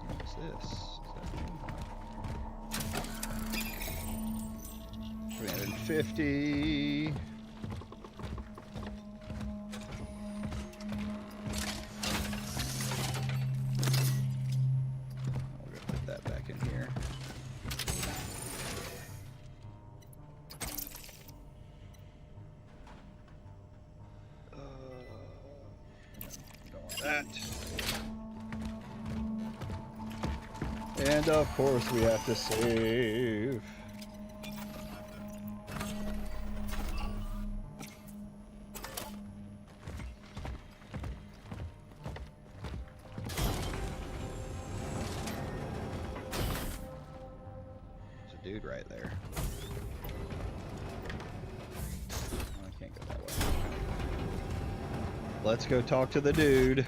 What's this? Is that 350. We're gonna put that back in here. That. And of course we have to save. There's a dude right there. Oh, I can't go that way. Let's go talk to the dude.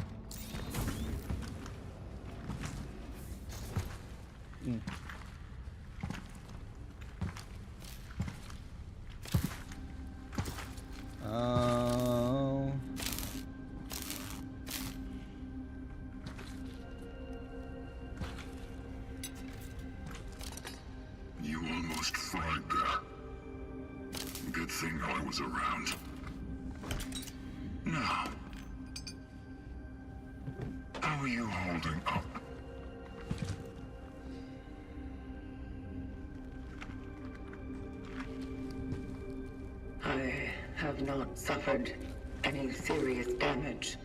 You almost fried there. Good thing I was around. Now, how are you holding up? I have not suffered any serious damage.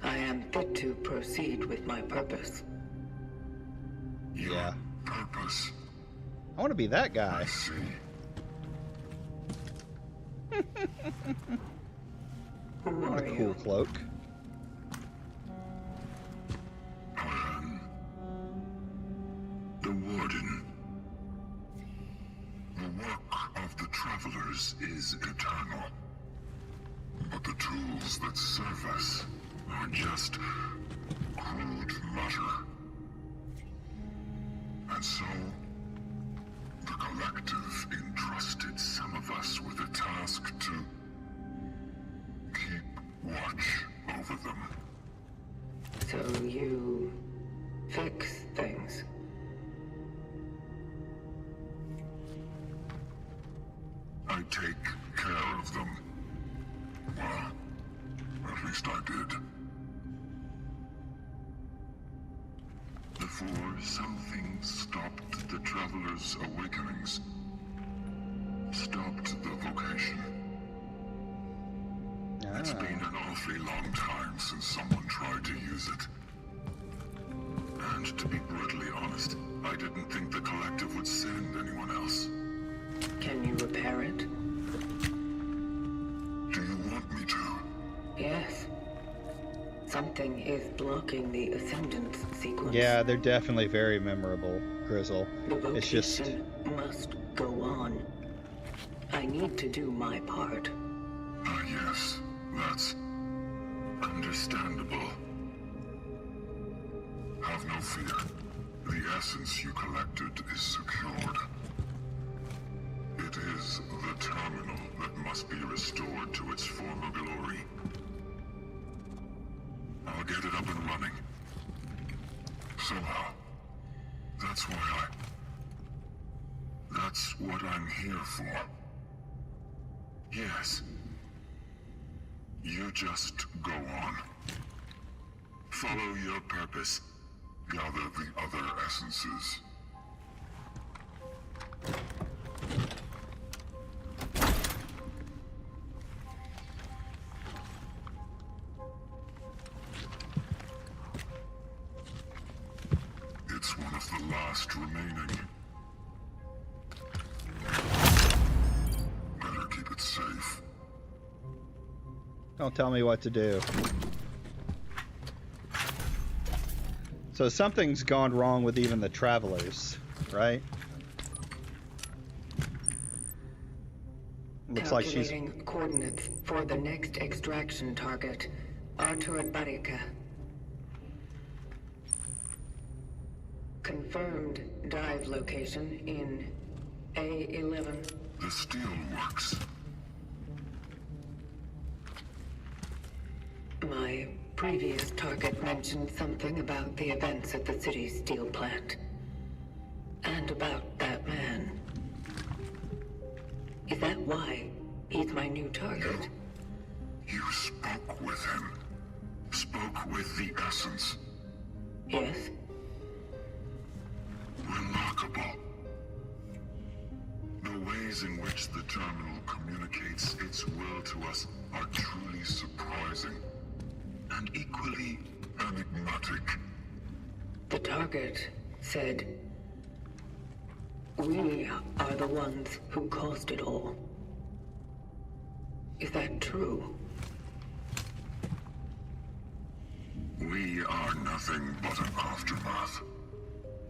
I am fit to proceed with my purpose. Yeah. Purpose. I want to be that guy. I see. Who What are a cool you? cloak. I am the Warden. The work of the Travelers is eternal. But the tools that serve us are just crude matter. And so, the Collective entrusted some of us with a task to keep watch over them. So you fix things. I take care of them. Well, at least I did. Before something stopped the Travelers' awakenings. Stopped the vocation. It's been an awfully long time since someone tried to use it. And to be brutally honest, I didn't think the Collective would send anyone else. Can you repair it? Do you want me to? Yes. Something is blocking the Ascendance sequence. Yeah, they're definitely very memorable, Grizzle. The It's just... vocation must go on. I need to do my part. Ah, yes. That's understandable. Have no fear. The essence you collected is secured. It is the terminal that must be restored to its former glory. I'll get it up and running. Somehow. That's what I'm here for. Yes. You just go on. Follow your purpose. Gather the other essences. It's one of the last remaining. Better keep it safe. Don't tell me what to do. So something's gone wrong with even the travelers, right? Looks like she's... Calculating coordinates for the next extraction target, Artur Barika. Confirmed dive location in A11. The steelworks. My previous target mentioned something about the events at the city's steel plant. And about that man. Is that why he's my new target? You spoke with him. Spoke with the essence. Yes? Remarkable. The ways in which the terminal communicates its will to us are truly surprising. And equally enigmatic. The target said, "We are the ones who caused it all." Is that true? We are nothing but an aftermath.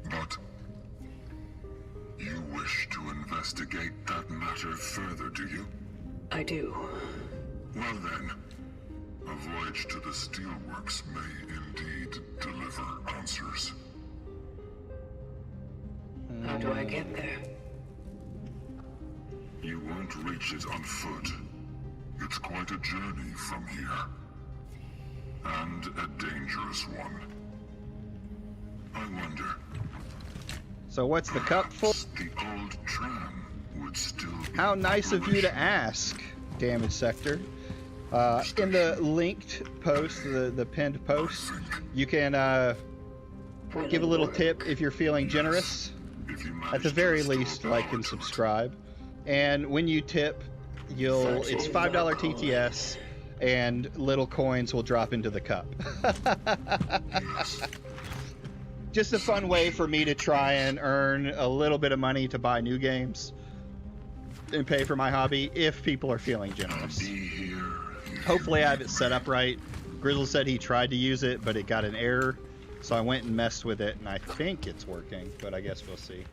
But you wish to investigate that matter further, do you? I do. Well then, a voyage to the steelworks may indeed deliver answers. How do I get there? You won't reach it on foot. It's quite a journey from here. And a dangerous one. I wonder. So what's the cup for? Perhaps the old tram would still be How nice of you to operational. ask, Damage Sector. In the linked post, the pinned post, you can give a little tip if you're feeling generous. If you At the manage to very restore least, power like and to it. subscribe. And when you tip, it's $5 TTS, and little coins will drop into the cup. Yes. Just a fun way for me to try and earn a little bit of money to buy new games and pay for my hobby if people are feeling generous. Be here. Hopefully I have it set up right. Grizzle said he tried to use it, but it got an error. So I went and messed with it, and I think it's working, but I guess we'll see.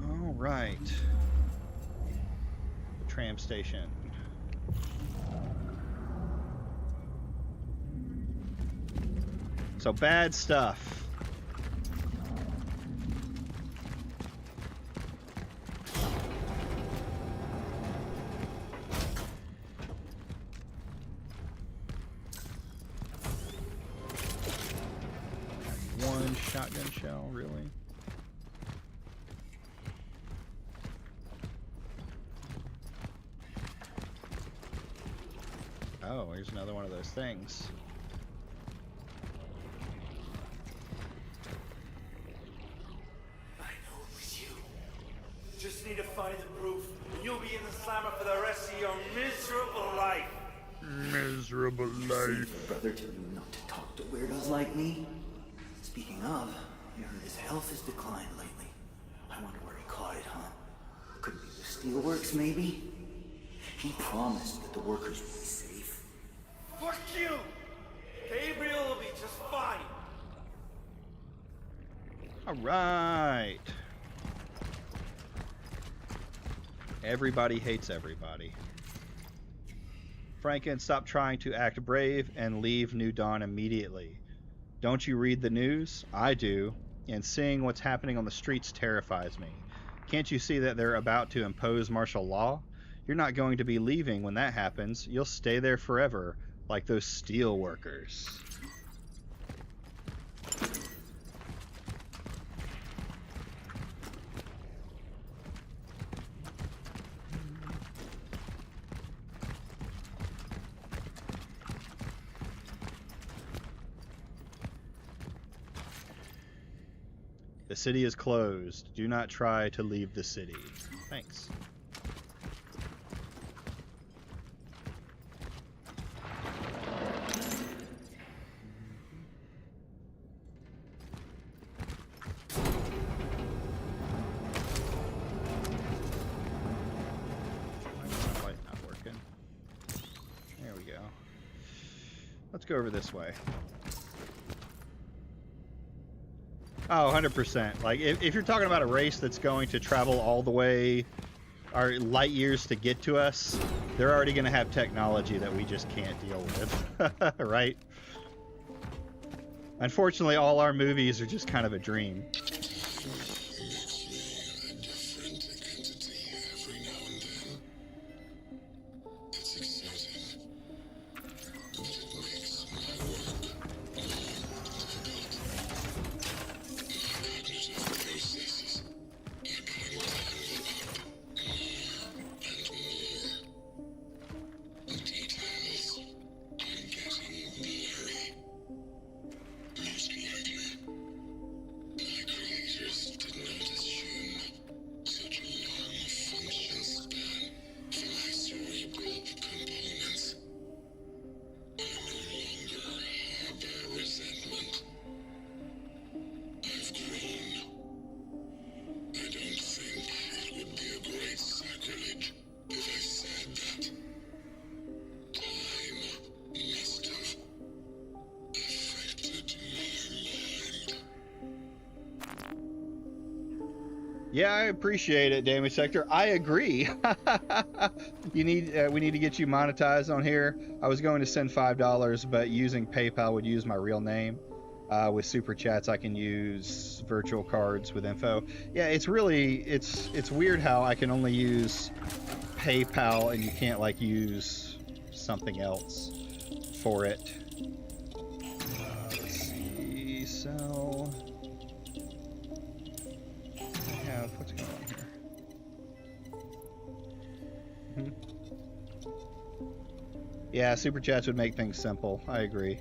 All right. Tram station. So bad stuff. One shotgun shell, really? Oh, here's another one of those things. I know it was you. Just need to find the proof, and you'll be in the slammer for the rest of your miserable life. Miserable life. Brother tell you not to talk to weirdos like me? Speaking of, I heard his health has declined lately. I wonder where he caught it, huh? Could be the steelworks, maybe? He promised that the workers would be safe. Fuck you! Gabriel will be just fine. All right. Everybody hates everybody. Franken, stop trying to act brave and leave New Dawn immediately. Don't you read the news? I do, and seeing what's happening on the streets terrifies me. Can't you see that they're about to impose martial law? You're not going to be leaving when that happens. You'll stay there forever, like those steel workers. The city is closed. Do not try to leave the city. Thanks. Let's go over this way. Oh, 100%. Like, if you're talking about a race that's going to travel all the way, or light years to get to us, they're already going to have technology that we just can't deal with, right? Unfortunately, all our movies are just kind of a dream. Yeah, I appreciate it, Damage Sector. I agree. We need to get you monetized on here. I was going to send $5, but using PayPal would use my real name. With super chats, I can use virtual cards with info. Yeah, it's really it's weird how I can only use PayPal and you can't like use something else for it. Let's see, sell. What's going on here? Yeah, super chats would make things simple. I agree.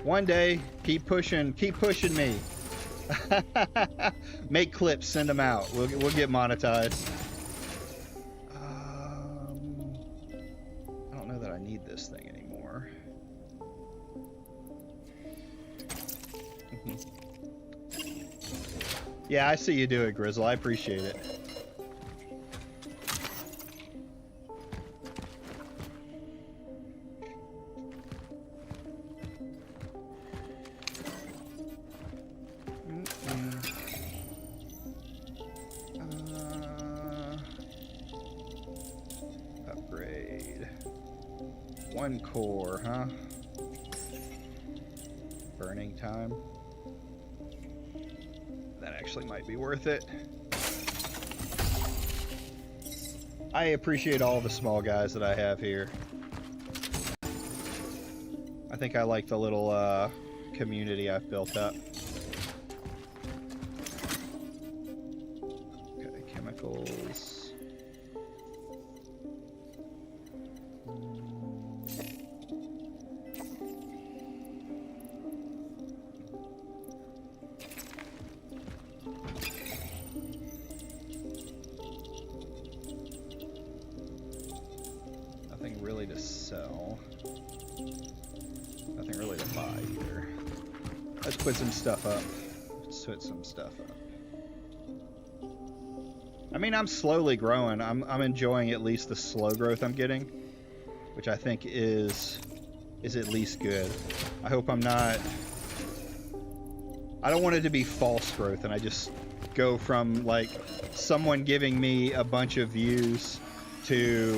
One day, keep pushing me. Make clips, send them out. We'll get monetized. I don't know that I need this thing anymore. Yeah, I see you do it, Grizzle. I appreciate it. Upgrade. One core, huh? Burning time. That actually might be worth it. I appreciate all the small guys that I have here. I think I like the little community I've built up. Okay, chemicals. Really to sell. Nothing really to buy either. Let's put some stuff up. Let's put some stuff up. I mean, I'm slowly growing. I'm enjoying at least the slow growth I'm getting, which I think is at least good. I hope I'm not. I don't want it to be false growth, and I just go from like someone giving me a bunch of views to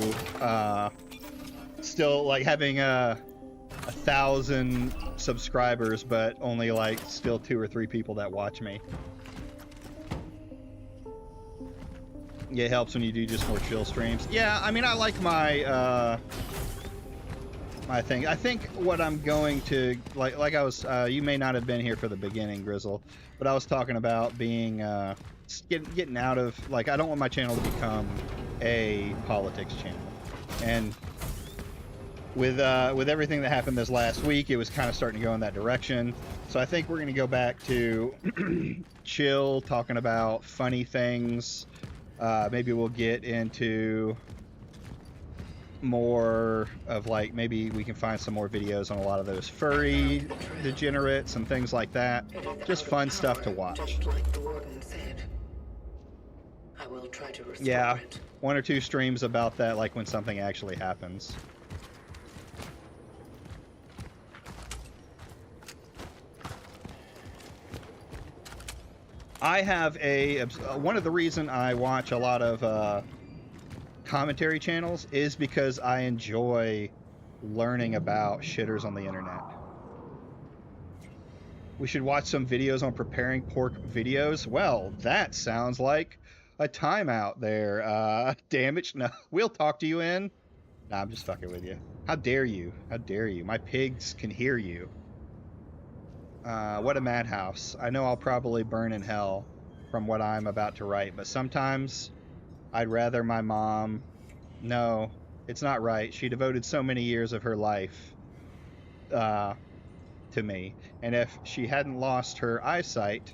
still like having 1,000 subscribers, but only like still 2 or 3 people that watch me. Yeah, it helps when you do just more chill streams. Yeah, I mean, I like my my thing. I think what I'm going to like I was you may not have been here for the beginning, Grizzle, but I was talking about being getting out of, like, I don't want my channel to become a politics channel. And with everything that happened this last week, it was kind of starting to go in that direction. So I think we're going to go back to chill, talking about funny things. Maybe we'll get into more of like, maybe we can find some more videos on a lot of those furry degenerates and things like that. Just fun stuff to watch. Just like the warden said. I will try to restore Yeah, it. 1 or 2 streams about that, like when something actually happens. I have one of the reason I watch a lot of commentary channels is because I enjoy learning about shitters on the internet. We should watch some videos on preparing pork videos. Well, that sounds like a timeout there. Damage. No, we'll talk to you in. Nah, I'm just fucking with you. How dare you? How dare you? My pigs can hear you. What a madhouse. I know I'll probably burn in hell from what I'm about to write, but sometimes I'd rather my mom... No, it's not right. She devoted so many years of her life to me, and if she hadn't lost her eyesight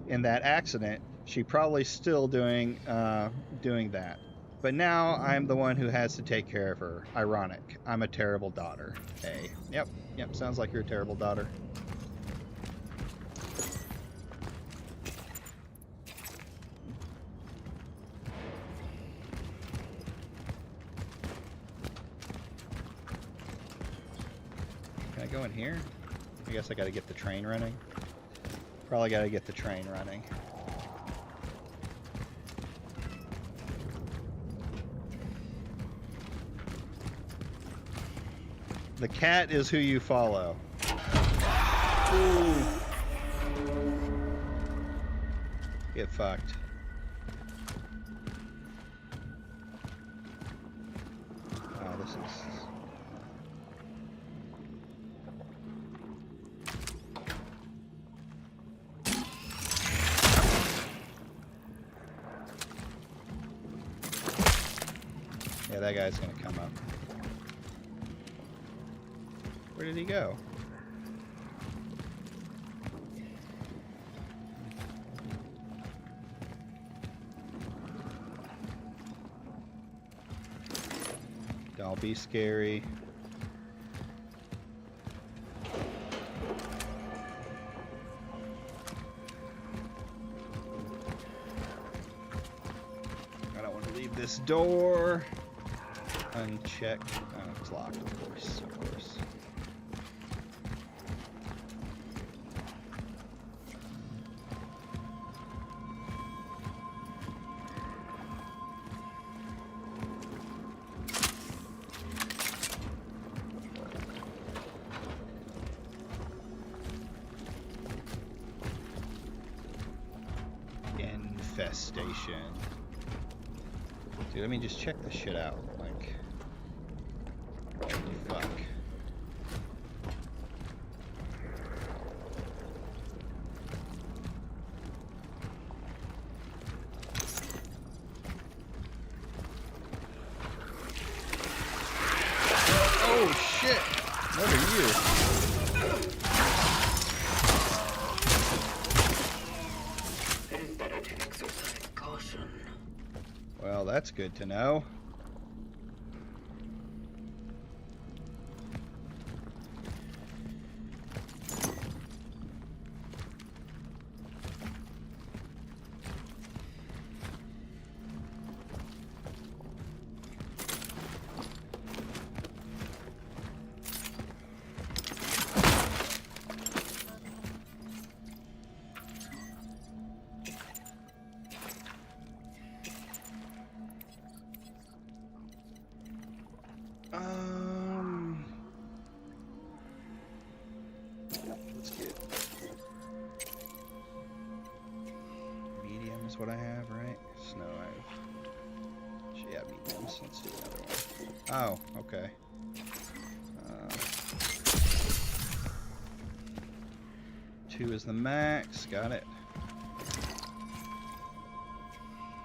in that accident, she'd probably still doing that. But now I'm the one who has to take care of her. Ironic. I'm a terrible daughter. Hey. Yep, sounds like you're a terrible daughter. Can I go in here? I guess I gotta get the train running. Probably gotta get the train running. The cat is who you follow. Ooh. Get fucked. Oh, this is... Yeah, that guy's gonna come up. Where did he go? Don't be scary. I don't want to leave this door unchecked. Oh, it's locked, of course, of course. Infestation. Dude, let me just check this shit out. Like, fuck. Oh shit! What are you? It is better to exercise caution. Well, that's good to know. Let's get medium is what I have, right? Snow, I have. Yeah, mediums. Let's do another one. Oh, okay. 2 is the max. Got it.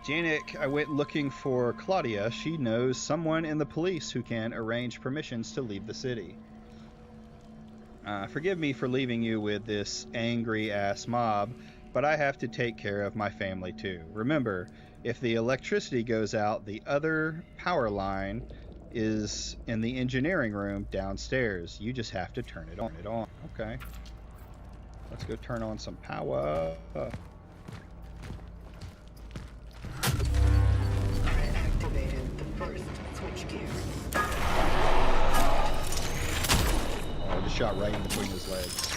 Janik, I went looking for Claudia. She knows someone in the police who can arrange permissions to leave the city. Forgive me for leaving you with this angry-ass mob, but I have to take care of my family too. Remember, if the electricity goes out, the other power line is in the engineering room downstairs. You just have to turn it on. Okay. Let's go turn on some power. I activated the first switchgear. Oh, I just shot right in between his legs.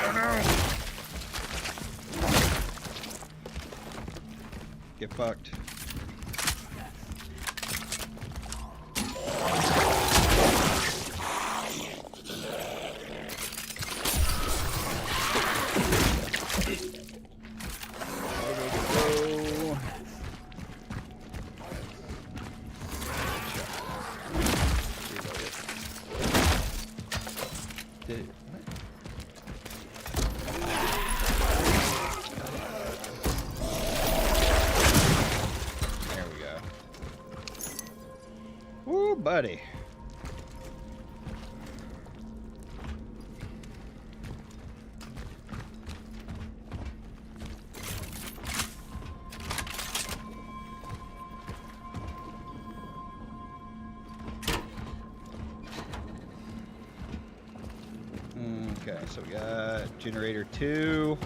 Oh no! Get fucked. Buddy. Okay, so we got generator 2,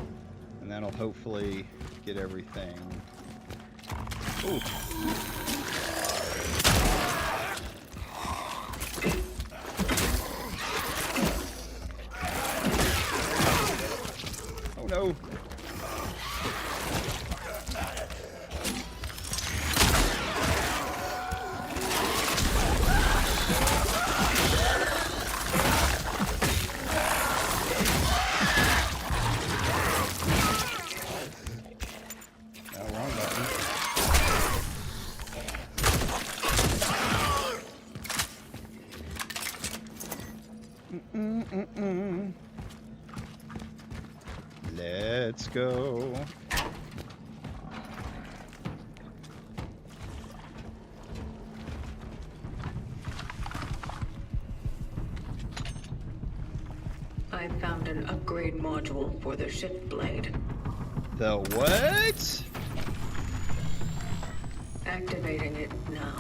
and that'll hopefully get everything. Ooh. No. Wrong button. Let's go. I found an upgrade module for the shift blade. The what? Activating it now.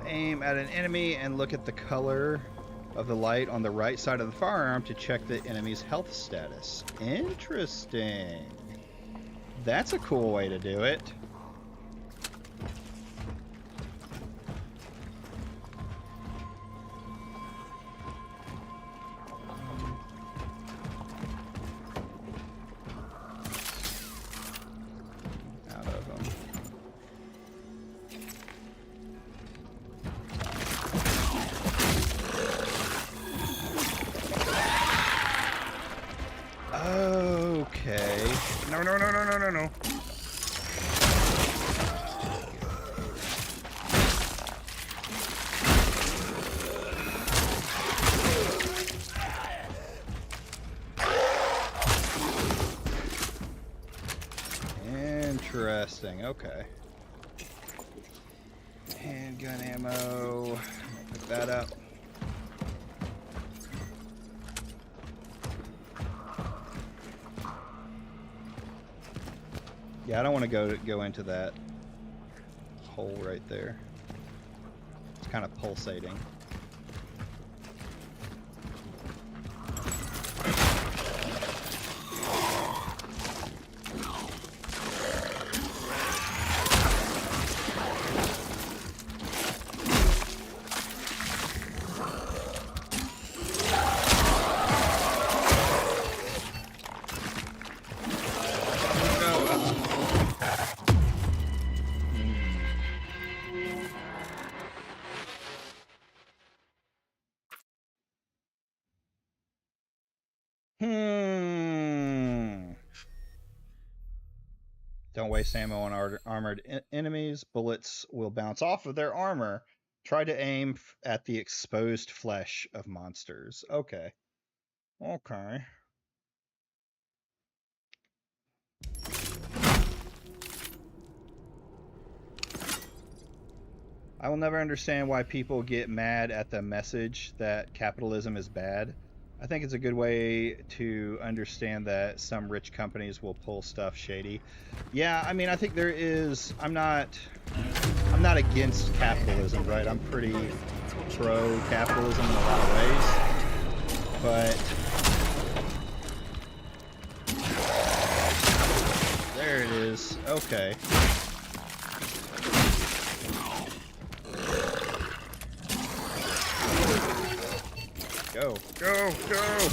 Aim at an enemy and look at the color of the light on the right side of the firearm to check the enemy's health status. Interesting. That's a cool way to do it. Out of them. Okay. No. Interesting. Okay. Handgun ammo. Pick that up. Yeah, I don't want to go into that hole right there. It's kind of pulsating. Don't waste ammo on armored enemies. Bullets will bounce off of their armor. Try to aim at the exposed flesh of monsters. Okay. Okay. I will never understand why people get mad at the message that capitalism is bad. I think it's a good way to understand that some rich companies will pull stuff shady. Yeah, I mean, I think there is. I'm not against capitalism, right? I'm pretty pro capitalism in a lot of ways, but there it is. Okay. Go, go, go!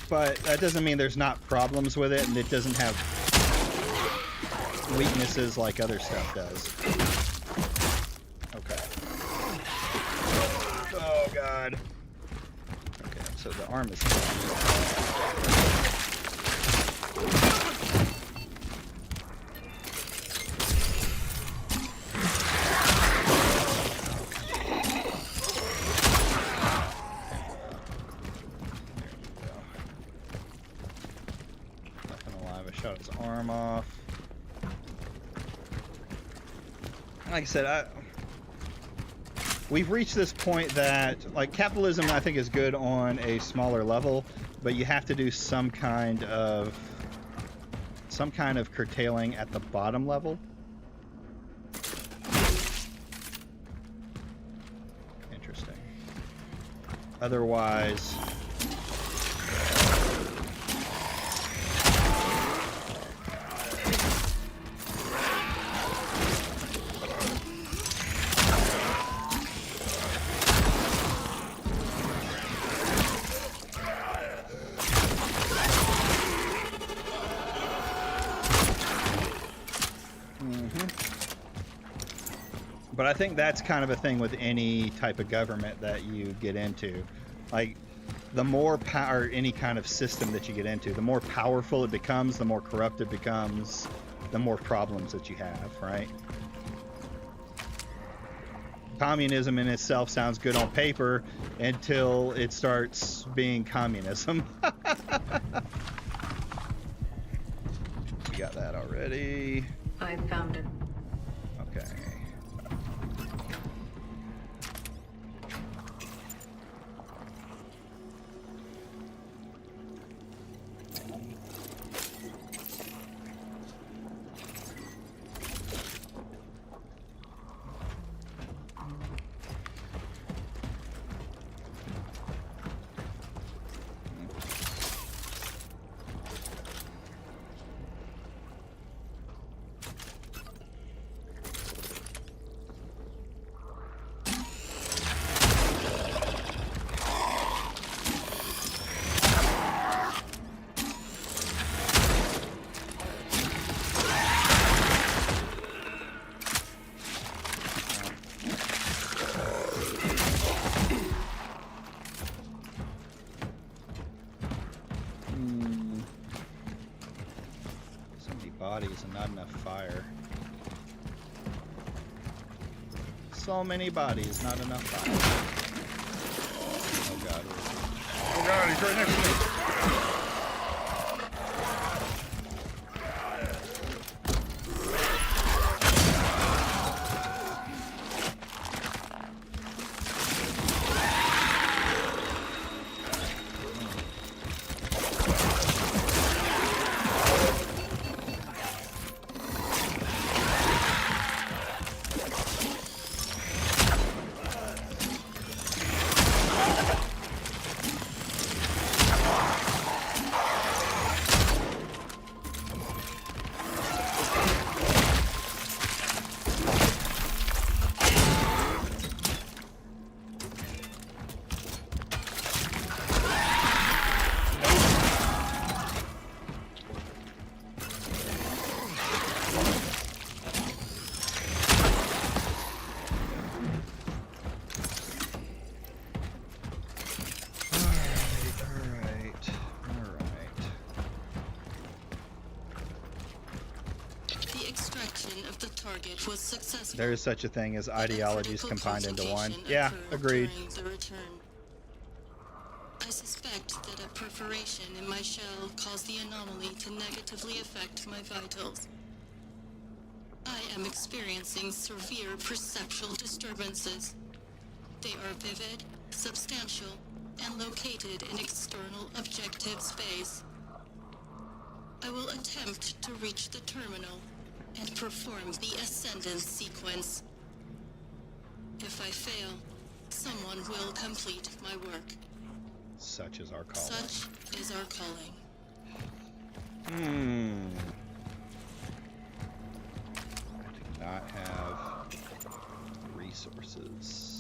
But that doesn't mean there's not problems with it, and it doesn't have weaknesses like other stuff does. Okay. Oh, God. Okay, so the arm is shot his arm off. Like I said, we've reached this point that, like, capitalism I think is good on a smaller level, but you have to do some kind of curtailing at the bottom level. Interesting. Otherwise, but I think that's kind of a thing with any type of government that you get into. Like, the more power, any kind of system that you get into, the more powerful it becomes, the more corrupt it becomes, the more problems that you have, right? Communism in itself sounds good on paper until it starts being communism. We got that already. I found it. Okay. Bodies and not enough fire. So many bodies, not enough fire. Oh God. Oh God, he's right next to me. The target was successful. There is such a thing as ideologies Critical combined into one. complication Yeah, occurred agreed. during the return. I suspect that a perforation in my shell caused the anomaly to negatively affect my vitals. I am experiencing severe perceptual disturbances. They are vivid, substantial, and located in external objective space. I will attempt to reach the terminal and perform the ascendance sequence. If I fail, someone will complete my work. Such is our calling. Such is our calling. Do not have resources.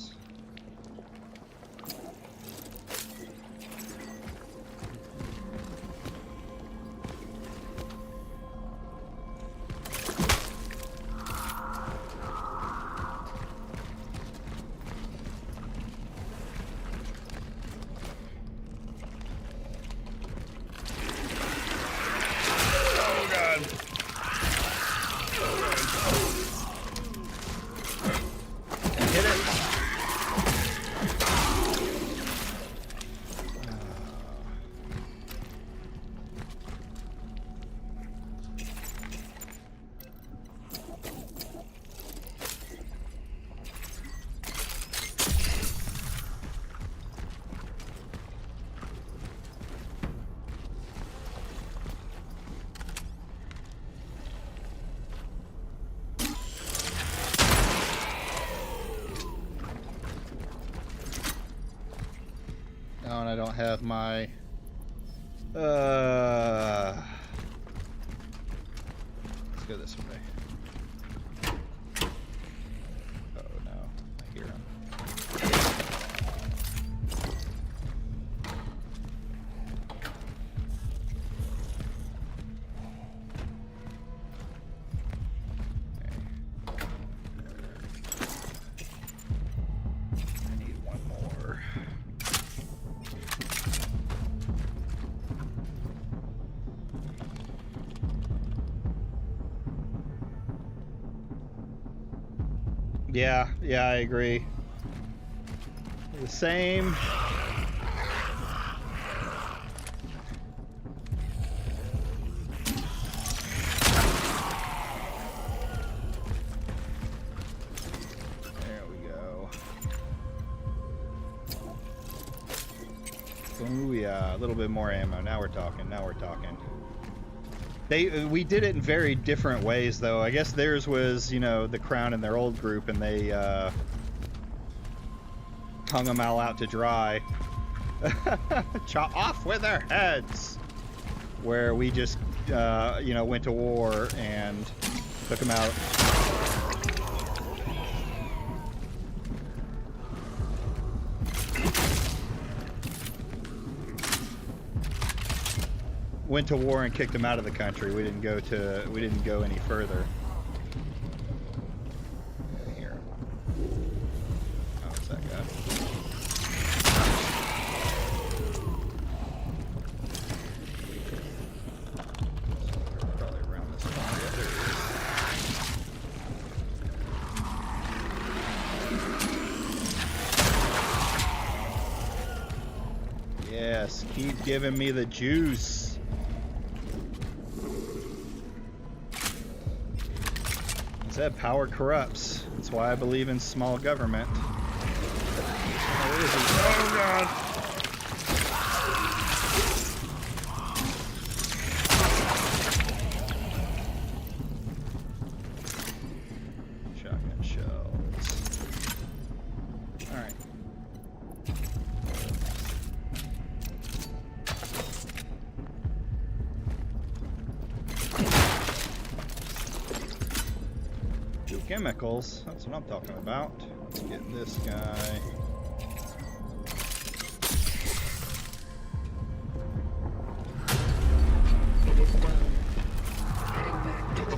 Oh, and I don't have my let's go this way. Oh no, I hear him. I need one more. Yeah, I agree. The same. There we go. Ooh, yeah, a little bit more ammo. Now we're talking. We did it in very different ways, though. I guess theirs was, you know, the Crown and their old group, and they hung them all out to dry. Chop off with their heads. Where we just, you know, went to war and took them out. Went to war and kicked them out of the country. We didn't go any further. Here. Oh, what's that guy? Probably around this corner. Yeah, there he is. Yes, keep giving me the juice. Said power corrupts. That's why I believe in small government. Where is he? Oh god! Shotgun shells. Alright. Chemicals, that's what I'm talking about. Let's get this guy. It is done. Heading back to the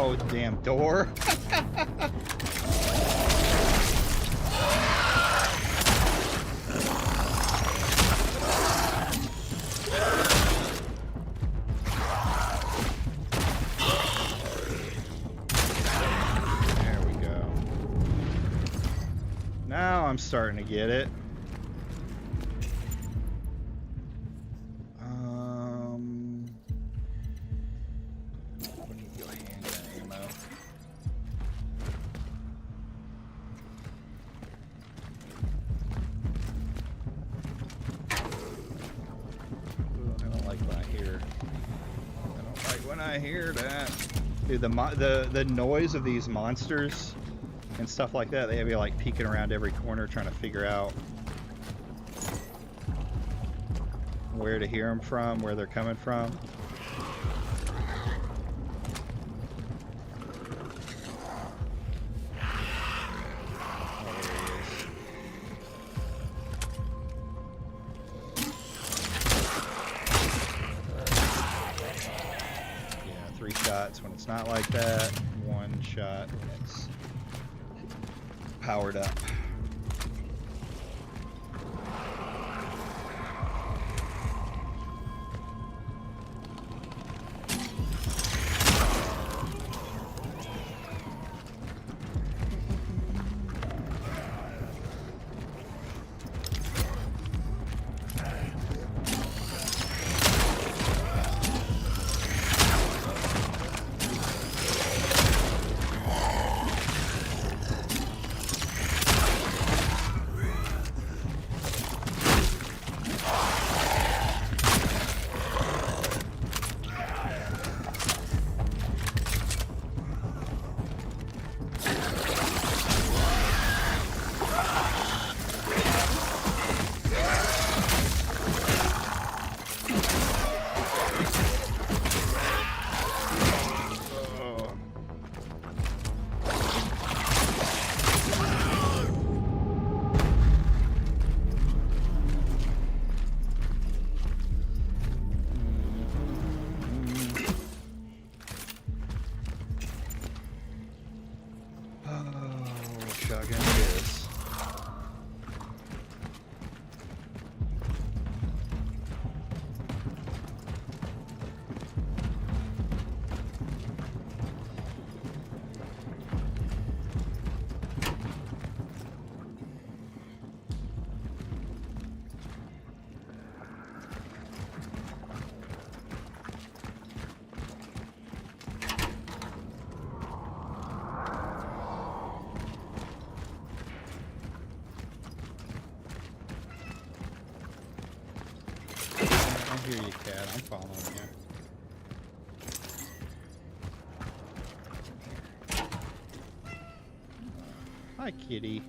Oh, damn door. There we go. Now I'm starting to get it. We need to go handgun ammo. Ooh, I don't like what I hear. I don't like when I hear that. Dude, the noise of these monsters and stuff like that, they have you like peeking around every corner trying to figure out where to hear them from, where they're coming from. When it's not like that, one shot when it's powered up. Shotgun it is. I hear you, cat. I'm following you. Hi, kitty.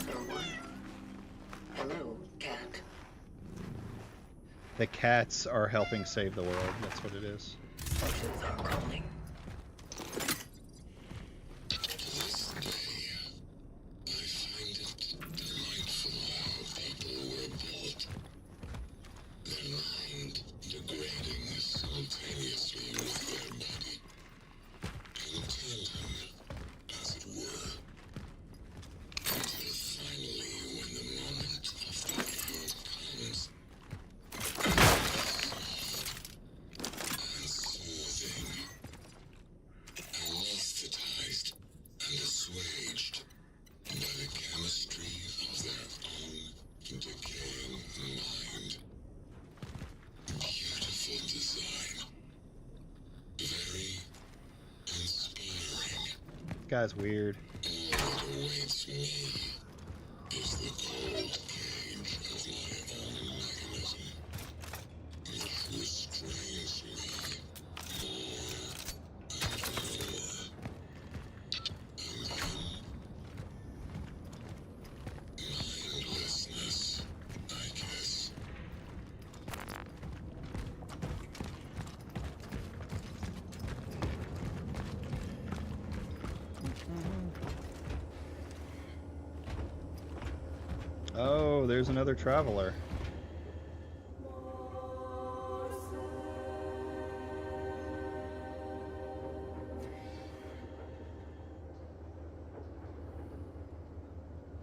No one. Hello, cat. The cats are helping save the world. That's what it is. Forces are calling. This guy's weird. What awaits me is the cold cage of my own mechanism, which restrains me more and more. And then mindlessness, I guess. Oh, there's another traveler.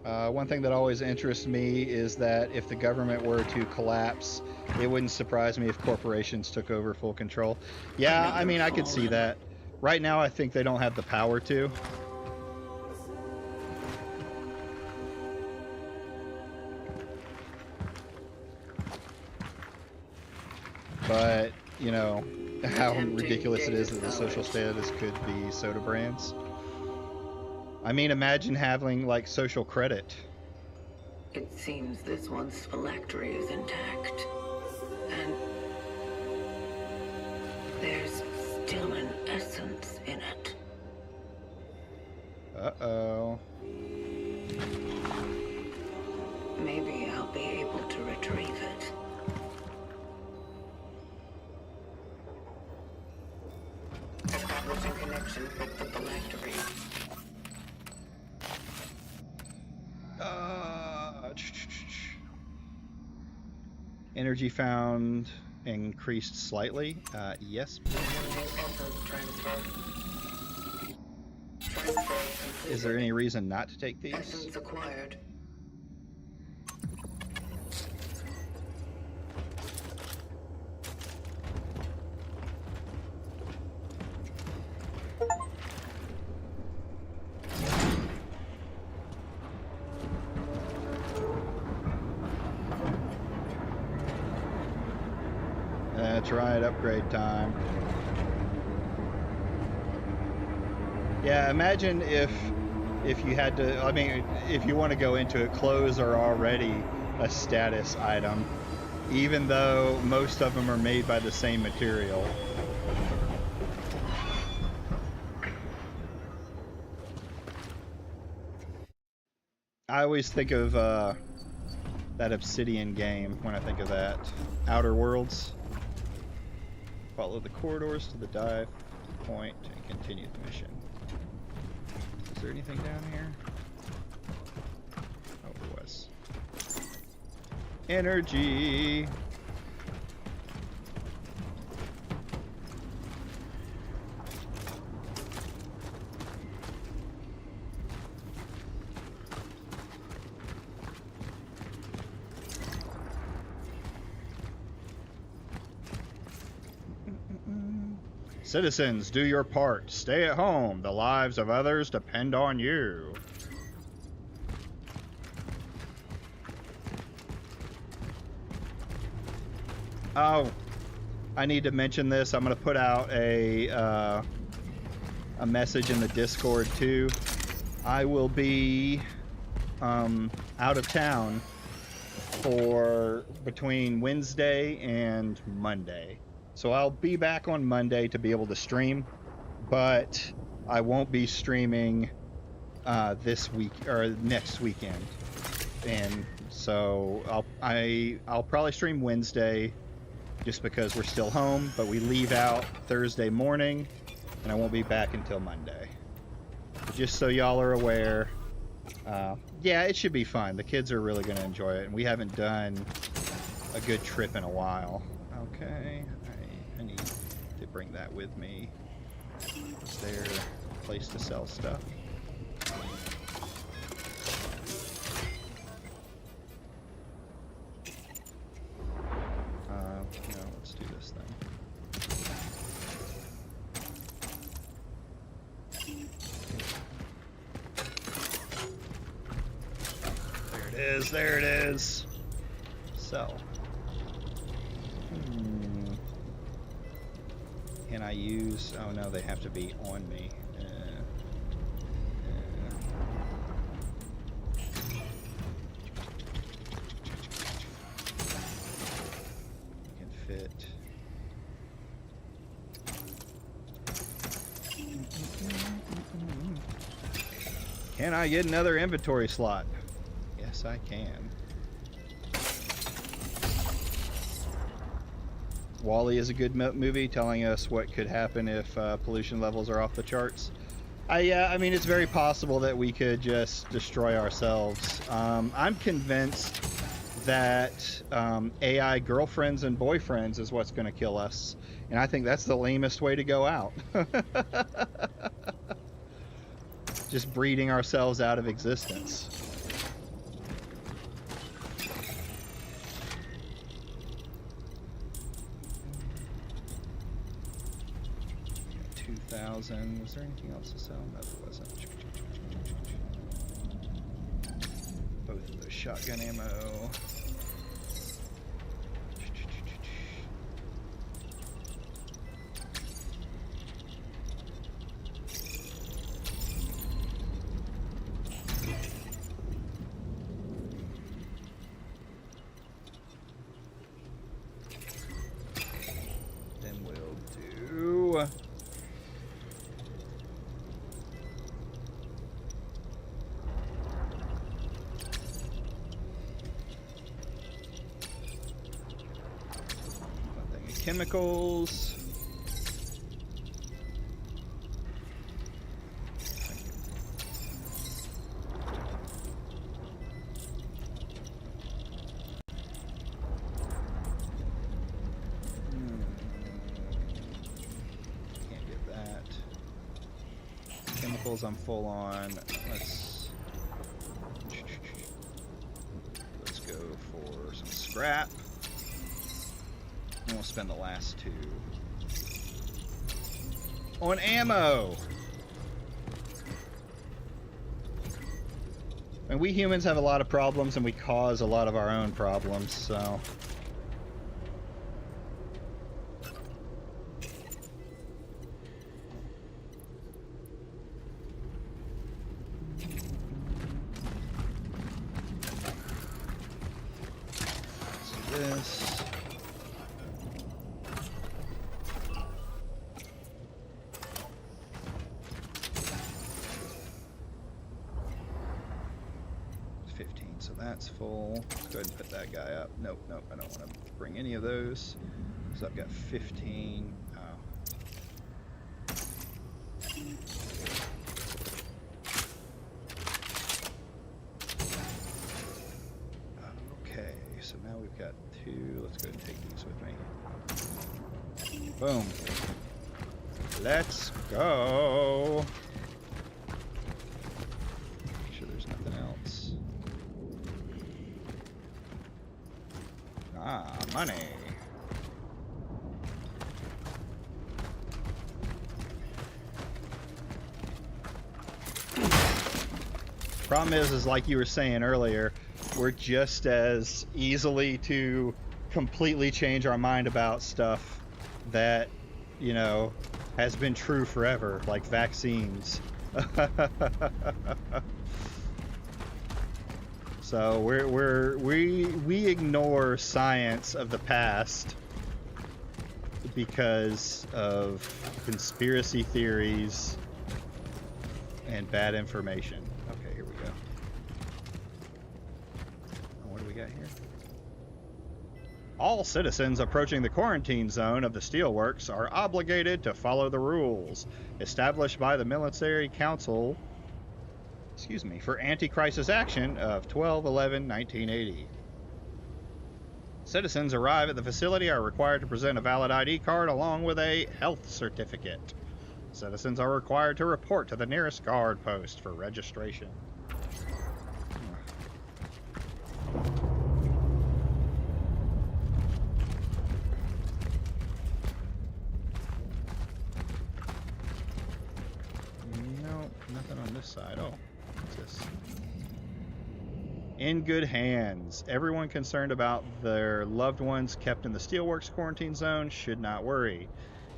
One thing that always interests me is that if the government were to collapse, it wouldn't surprise me if corporations took over full control. Yeah, I mean, I could see that. Right now, I think they don't have the power to. But, you know, how ridiculous it is that the social status could be soda brands. I mean, imagine having, like, social credit. It seems this one's phylactery is intact. And there's still an essence in it. Uh-oh. Maybe I'll be able to retrieve it. Establishing connection with the phylactery. Energy found increased slightly. Yes. Is there any reason not to take these? Essence acquired. That's right, upgrade time. Yeah, imagine if you had to, I mean, if you want to go into it, clothes are already a status item, even though most of them are made by the same material. I always think of that Obsidian game when I think of that. Outer Worlds. Follow the corridors to the dive point and continue the mission. Is there anything down here? Oh, there was. Energy! Citizens, do your part. Stay at home. The lives of others depend on you. Oh, I need to mention this. I'm going to put out a message in the Discord too. I will be out of town for between Wednesday and Monday. So I'll be back on Monday to be able to stream, but I won't be streaming this week or next weekend. And so I'll probably stream Wednesday just because we're still home, but we leave out Thursday morning and I won't be back until Monday. Just so y'all are aware, yeah, it should be fun. The kids are really going to enjoy it, and we haven't done a good trip in a while. Okay. I need to bring that with me. Is there a place to sell stuff? No, let's do this then. There it is, there it is. Sell. Can I use... Oh no, they have to be on me. Can fit. Can I get another inventory slot? Yes, I can. WALL-E is a good movie, telling us what could happen if pollution levels are off the charts. I mean, it's very possible that we could just destroy ourselves. I'm convinced that AI girlfriends and boyfriends is what's going to kill us, and I think that's the lamest way to go out. Just breeding ourselves out of existence. 1,000. Was there anything else to sell? No, there wasn't. Both of those shotgun ammo. Then we'll do... chemicals. Can't get that. Chemicals I'm full on. Let's go for some scrap. And we'll spend the last 2 on ammo. And we humans have a lot of problems, and we cause a lot of our own problems, so... this. So that's full. Let's go ahead and put that guy up. Nope, nope, I don't want to bring any of those. So I've got 15. Okay, so now we've got 2. Let's go ahead and take these with me. Boom. Let's go. Make sure there's nothing else. Ah, money. Problem is like you were saying earlier, we're just as easily to completely change our mind about stuff that, you know, has been true forever, like vaccines. So we ignore science of the past because of conspiracy theories and bad information. Okay, here we go. What do we got here? All citizens approaching the quarantine zone of the steelworks are obligated to follow the rules established by the Military Council, for anti-crisis action of 12/11/1980. Citizens arrive at the facility are required to present a valid ID card along with a health certificate. Citizens are required to report to the nearest guard post for registration. No, nothing on this side. Oh. In good hands. Everyone concerned about their loved ones kept in the steelworks quarantine zone should not worry.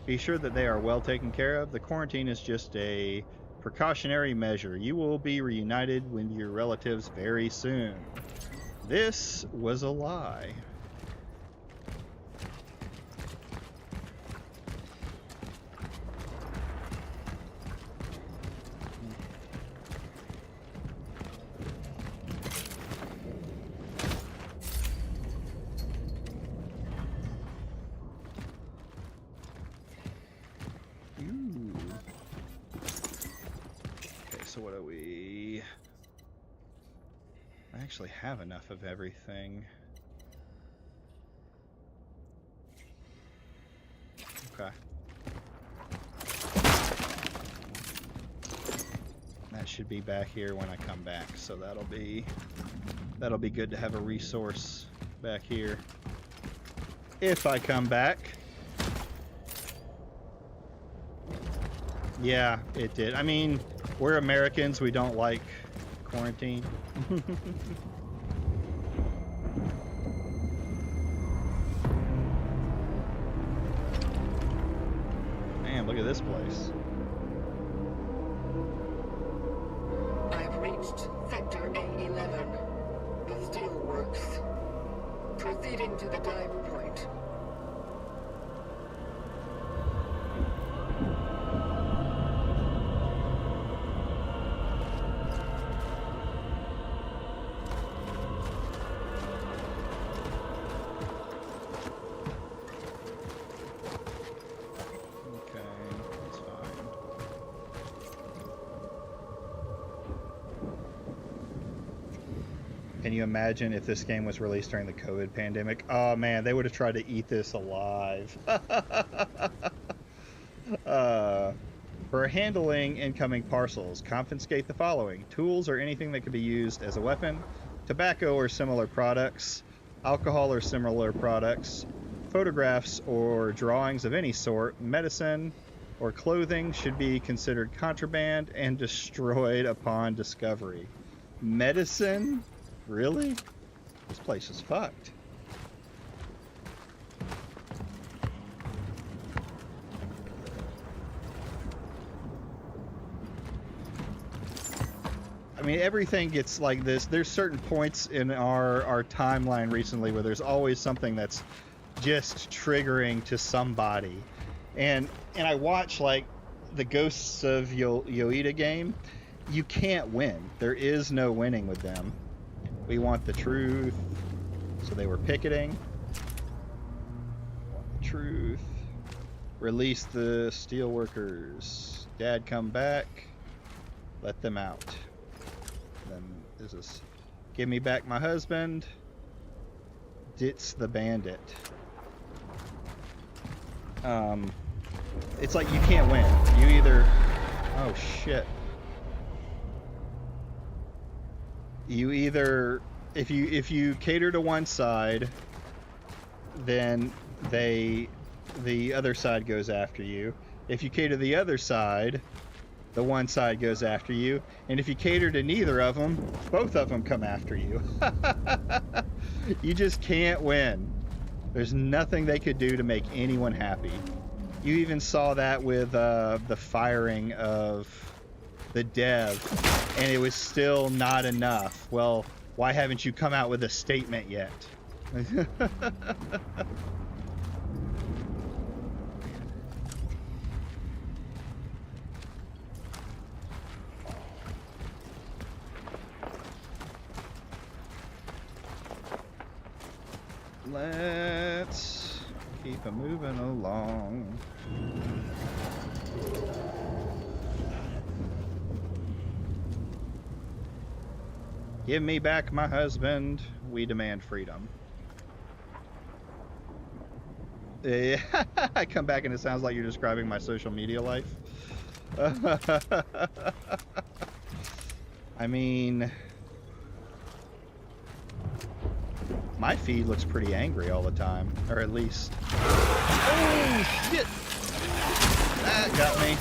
Be sure that they are well taken care of. The quarantine is just a precautionary measure. You will be reunited with your relatives very soon. This was a lie. So what are we? I actually have enough of everything. Okay. That should be back here when I come back, so that'll be good to have a resource back here if I come back. Yeah, it did. I mean, we're Americans. We don't like quarantine. Man, look at this place. I've reached Sector A11. The steelworks. Proceeding to the dive point. Can you imagine if this game was released during the COVID pandemic? Oh man, they would have tried to eat this alive. For handling incoming parcels, confiscate the following: tools or anything that could be used as a weapon, tobacco or similar products, alcohol or similar products, photographs or drawings of any sort, medicine or clothing should be considered contraband and destroyed upon discovery. Medicine? Really? This place is fucked. I mean, everything gets like this. There's certain points in our timeline recently where there's always something that's just triggering to somebody. And I watch like the Ghosts of Yoida game. You can't win. There is no winning with them. We want the truth. So they were picketing. Want the truth. Release the steelworkers. Dad, come back. Let them out. Then this is give me back my husband. Ditz the bandit. It's like you can't win. You either oh shit. You either if you cater to one side, then the other side goes after you. If you cater to the other side, the one side goes after you. And if you cater to neither of them, both of them come after you. You just can't win. There's nothing they could do to make anyone happy. You even saw that with the firing of the dev, and it was still not enough. Well, why haven't you come out with a statement yet? Let's keep it moving along. Give me back my husband. We demand freedom. I come back and it sounds like you're describing my social media life. I mean, my feed looks pretty angry all the time, or at least. Oh shit! That got me.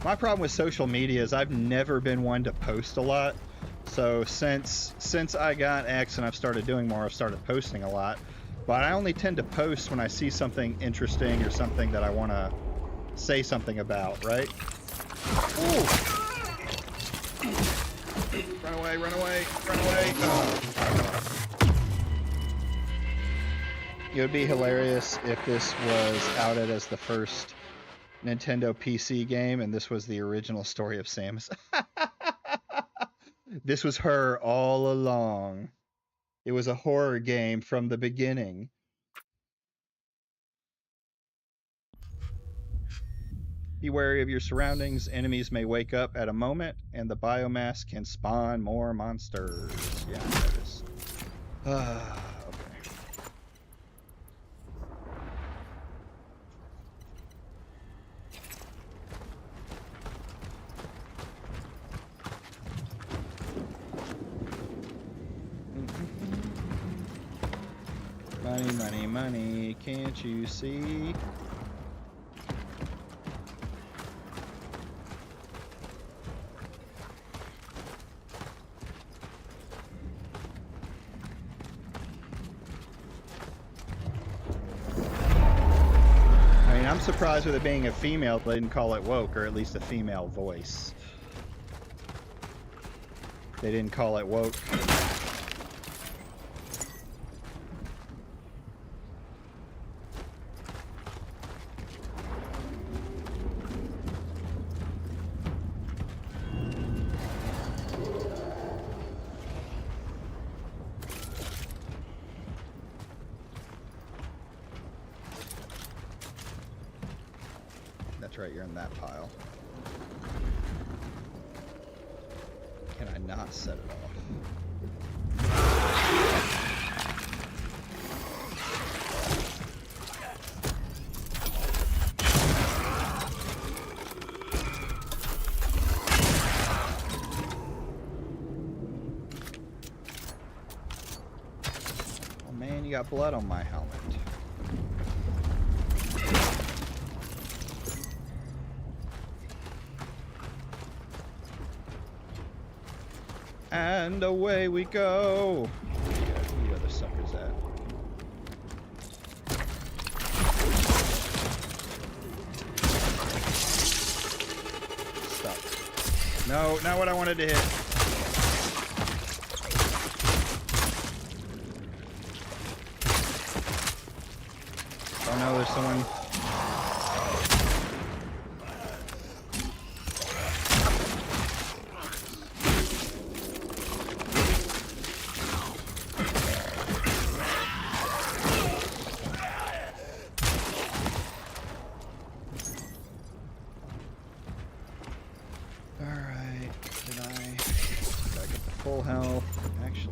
My problem with social media is I've never been one to post a lot. So since I got X and I've started doing more, I've started posting a lot. But I only tend to post when I see something interesting or something that I want to say something about, right? Ooh. Run away, run away, run away. Oh. It would be hilarious if this was outed as the first Nintendo PC game and this was the original story of Samus. This was her all along. It was a horror game from the beginning. Be wary of your surroundings. Enemies may wake up at a moment, and the biomass can spawn more monsters. Yeah, I noticed. Okay. Money, money, money, can't you see? I mean, I'm surprised with it being a female they didn't call it woke, or at least a female voice. They didn't call it woke. That's right, you're in that pile. Can I not set it off? Oh man, you got blood on my helmet. And away we go. Where the other suckers at? Stop. No, not what I wanted to hit. Oh no, there's someone. Full health, actually.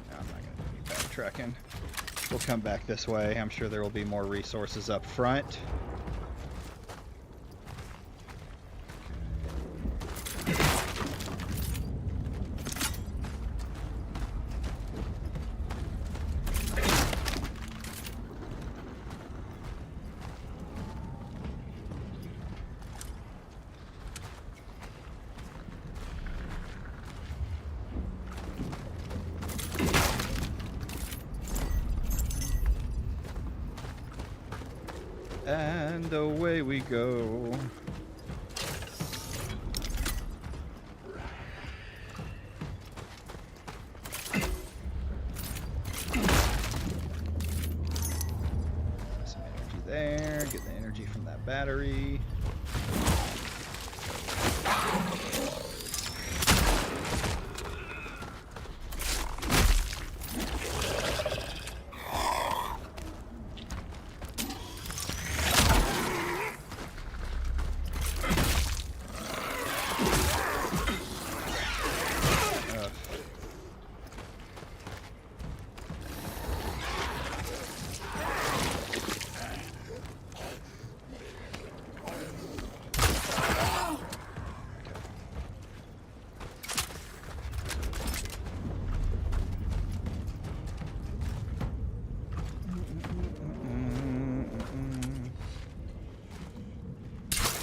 No, I'm not going to do any backtracking. We'll come back this way. I'm sure there will be more resources up front. And away we go. Some energy there. Get the energy from that battery.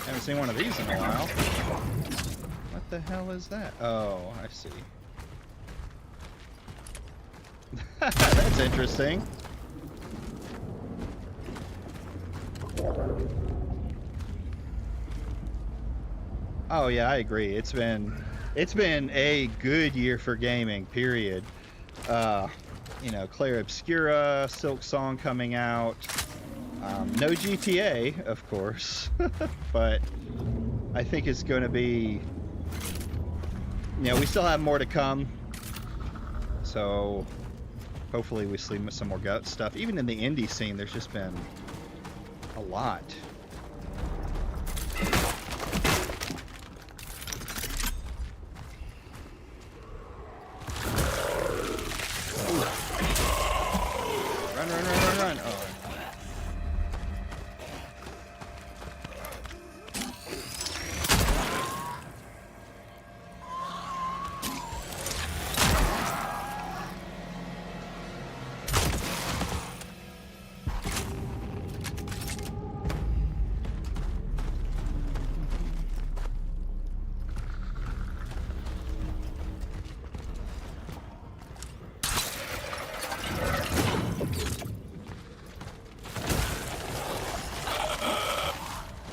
Haven't seen one of these in a while. What the hell is that? Oh, I see. That's interesting. Oh yeah, I agree. It's been a good year for gaming, period. You know, Clair Obscura, Silk Song coming out. No GTA, of course, but I think it's going to be, we still have more to come, so hopefully we see some more gut stuff. Even in the indie scene, there's just been a lot. Run. Oh.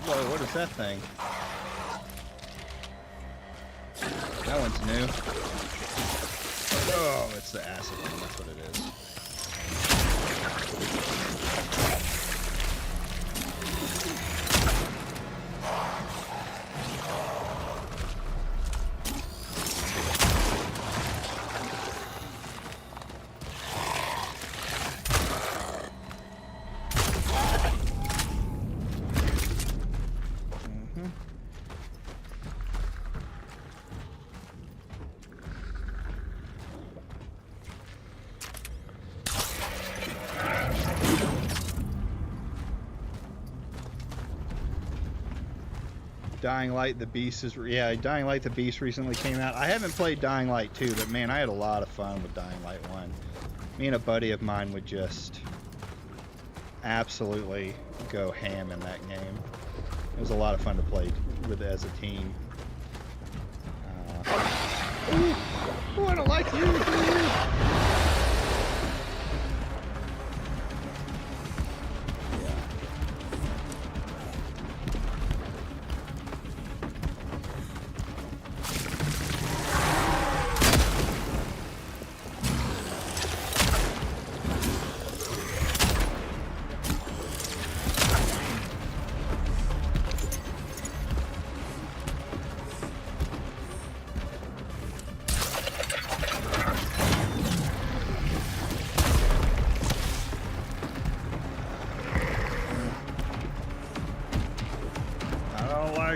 Whoa, what is that thing? That one's new. Oh, it's the acid one, that's what it is. Dying Light the Beast is, Dying Light the Beast recently came out. I haven't played Dying Light 2, but man, I had a lot of fun with Dying Light 1. Me and a buddy of mine would just absolutely go ham in that game. It was a lot of fun to play with as a team. I don't like you!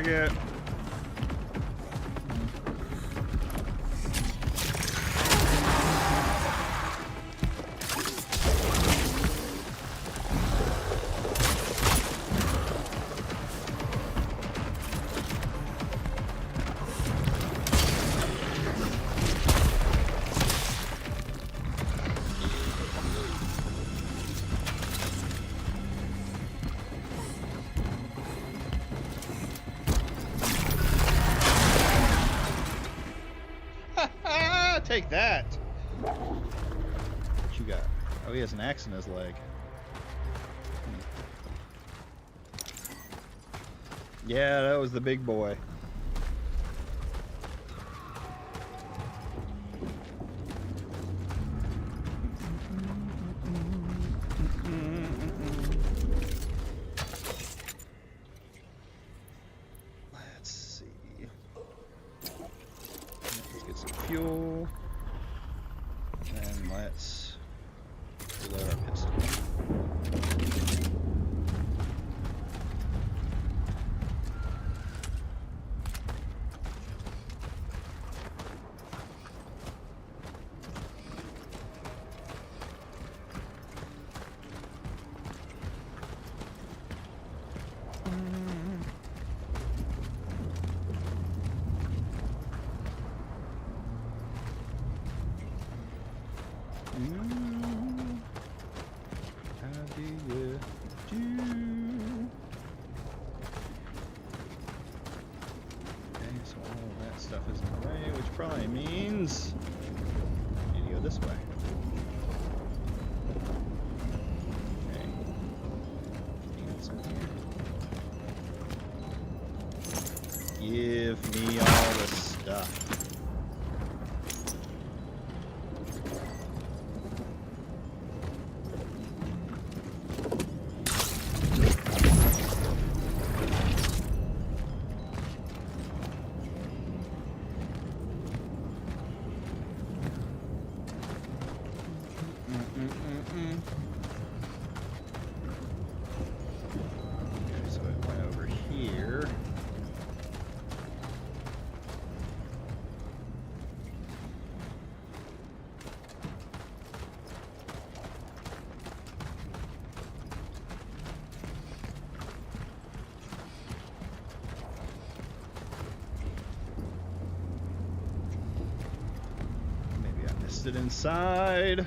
It. Take that! What you got? Oh, he has an axe in his leg. Yeah, that was the big boy. Let's see. Let's get some fuel. And let's reload our pistol. How do you do? Okay, so all of that stuff is in the way, which probably means I need to go this way. Okay. What's in here? Give me all the stuff. Busted inside.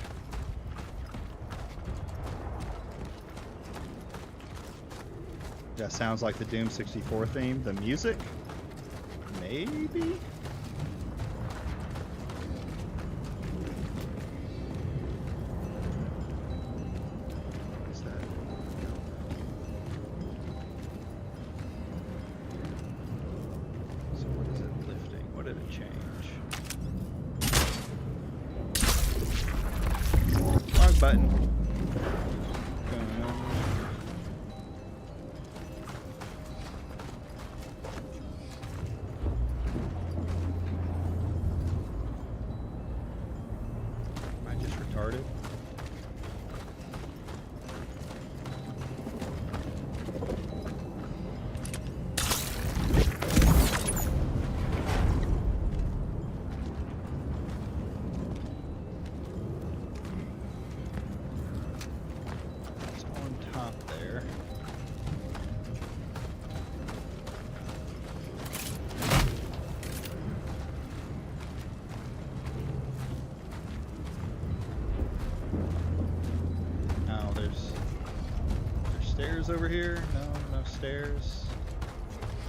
That sounds like the Doom 64 theme. The music? Maybe? What is that? So what is it lifting? What did it change? Wrong button. Over here? No, no stairs.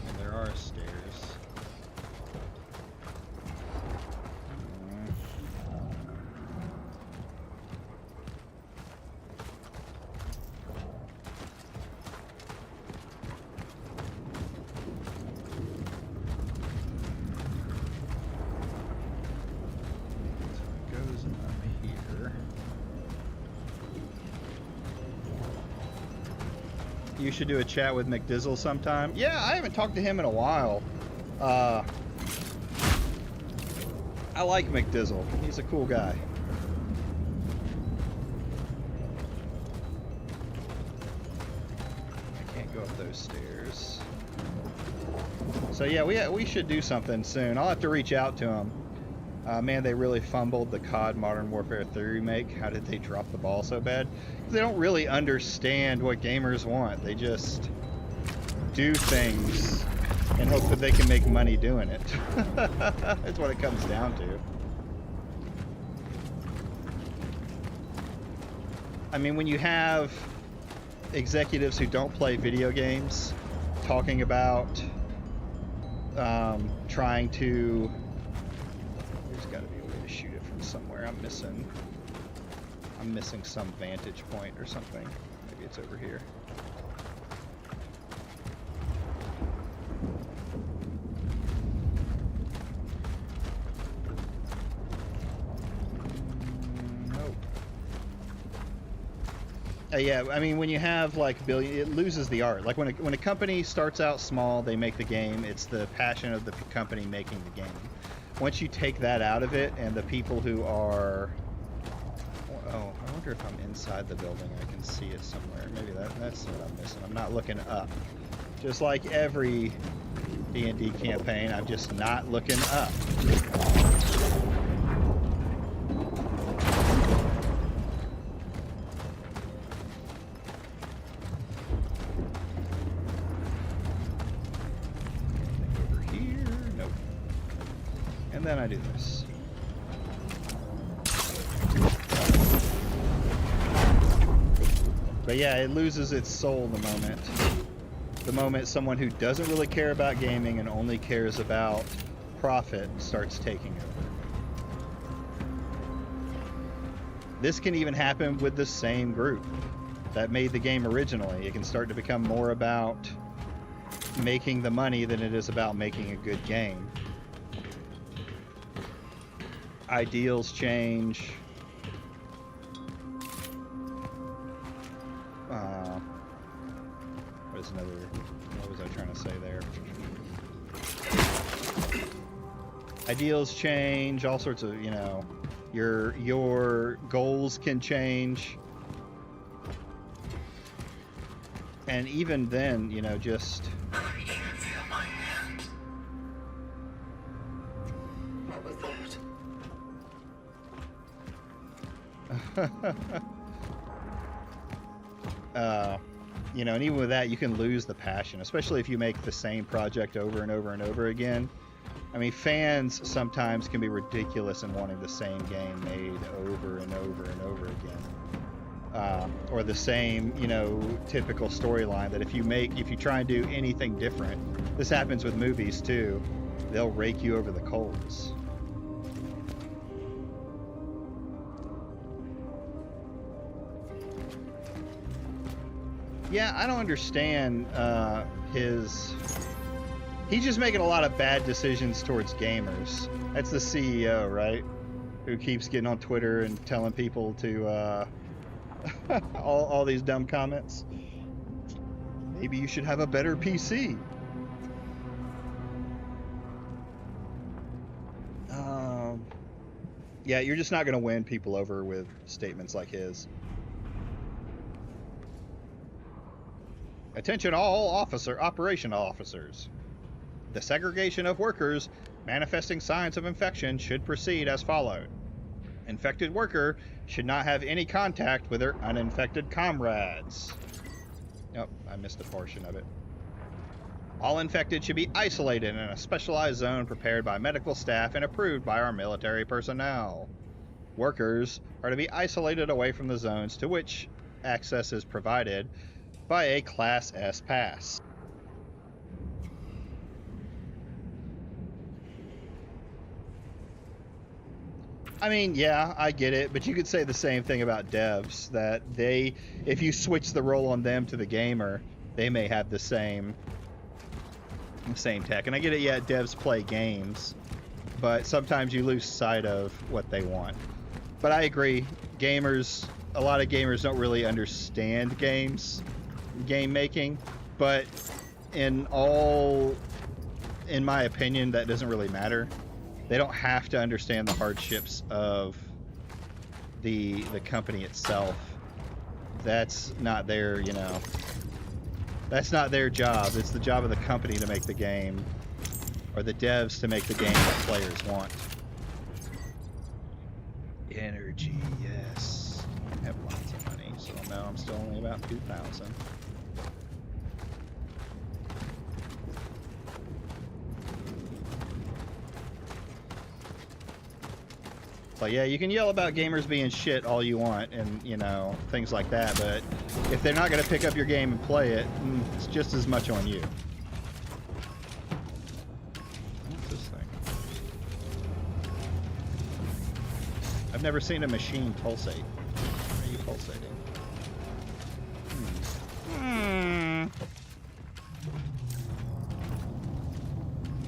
And there are stairs. So it goes up here. You should do a chat with McDizzle sometime. Yeah, I haven't talked to him in a while. I like McDizzle. He's a cool guy. I can't go up those stairs. So yeah, we should do something soon. I'll have to reach out to him. Man, they really fumbled the COD Modern Warfare 3 remake. How did they drop the ball so bad? They don't really understand what gamers want. They just do things and hope that they can make money doing it. That's what it comes down to. I mean, when you have executives who don't play video games talking about trying to... There's got to be a way to shoot it from somewhere. I'm missing some vantage point or something. Maybe it's over here. Nope. Yeah, I mean, when you have like it loses the art. Like when a company starts out small, they make the game. It's the passion of the company making the game. Once you take that out of it, and the people who are... Oh, I wonder if I'm inside the building. I can see it somewhere. Maybe that's what I'm missing. I'm not looking up. Just like every D&D campaign, I'm just not looking up. Over here? Nope. And then I do this. But yeah, it loses its soul the moment someone who doesn't really care about gaming and only cares about profit starts taking over. This can even happen with the same group that made the game originally. It can start to become more about making the money than it is about making a good game. Ideals change. What was I trying to say there? Ideals change, all sorts of, your goals can change. And even then, just... I can't feel my hand. What was that? And even with that, you can lose the passion, especially if you make the same project over and over and over again. I mean, fans sometimes can be ridiculous in wanting the same game made over and over and over again. Or the same, you know, typical storyline that if you try and do anything different, this happens with movies too, they'll rake you over the coals. Yeah, I don't understand he's just making a lot of bad decisions towards gamers. That's the CEO, right? Who keeps getting on Twitter and telling people to all these dumb comments. Maybe you should have a better PC. Yeah, you're just not going to win people over with statements like his. Attention all operational officers. The segregation of workers manifesting signs of infection should proceed as followed. Infected worker should not have any contact with their uninfected comrades. Nope, I missed a portion of it. All infected should be isolated in a specialized zone prepared by medical staff and approved by our military personnel. Workers are to be isolated away from the zones to which access is provided by a Class S pass. I mean, yeah, I get it, but you could say the same thing about devs, that if you switch the role on them to the gamer, they may have the same tech. And I get it, yeah, devs play games, but sometimes you lose sight of what they want. But I agree, a lot of gamers don't really understand game making, but in my opinion, that doesn't really matter. They don't have to understand the hardships of the company itself. That's not their, you know, that's not their job. It's the job of the company to make the game, or the devs to make the game that players want. Energy, yes. I have lots of money, so now I'm still only about 2,000. But yeah, you can yell about gamers being shit all you want and, you know, things like that, but if they're not going to pick up your game and play it, it's just as much on you. What's this thing? I've never seen a machine pulsate. Why are you pulsating?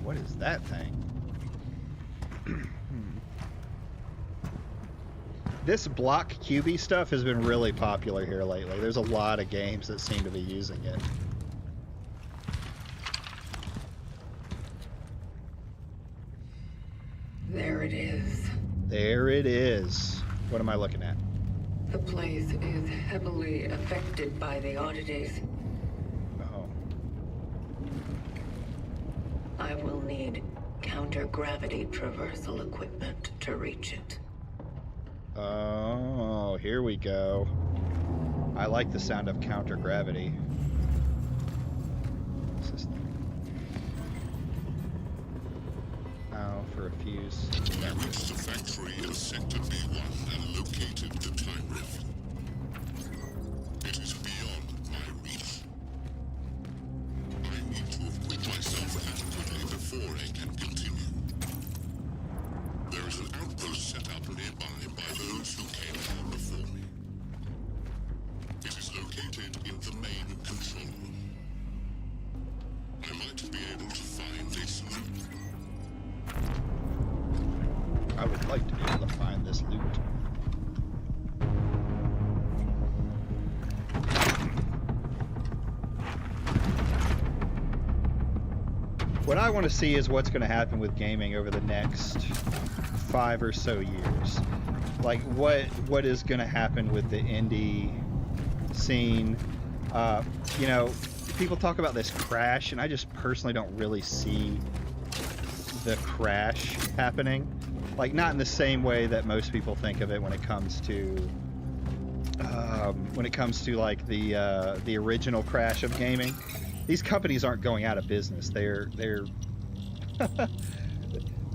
What is that thing? This block QB stuff has been really popular here lately. There's a lot of games that seem to be using it. There it is. There it is. What am I looking at? The place is heavily affected by the oddities. Oh. I will need counter-gravity traversal equipment to reach it. Oh, here we go. I like the sound of counter-gravity. What's this thing? Oh, for a fuse. I reached the factory in Sector B1 and located the time rift. It is beyond my reach. I need to equip myself adequately before I can continue. There is an outpost set up nearby by those who came here before me. It is located in the main control room. I might be able to find this loot. I would like to be able to find this loot. What I want to see is what's going to happen with gaming over the next 5 or so years. Like, what is going to happen with the indie scene? You know, people talk about this crash, and I just personally don't really see the crash happening. Like, not in the same way that most people think of it when it comes to like the original crash of gaming. These companies aren't going out of business. They're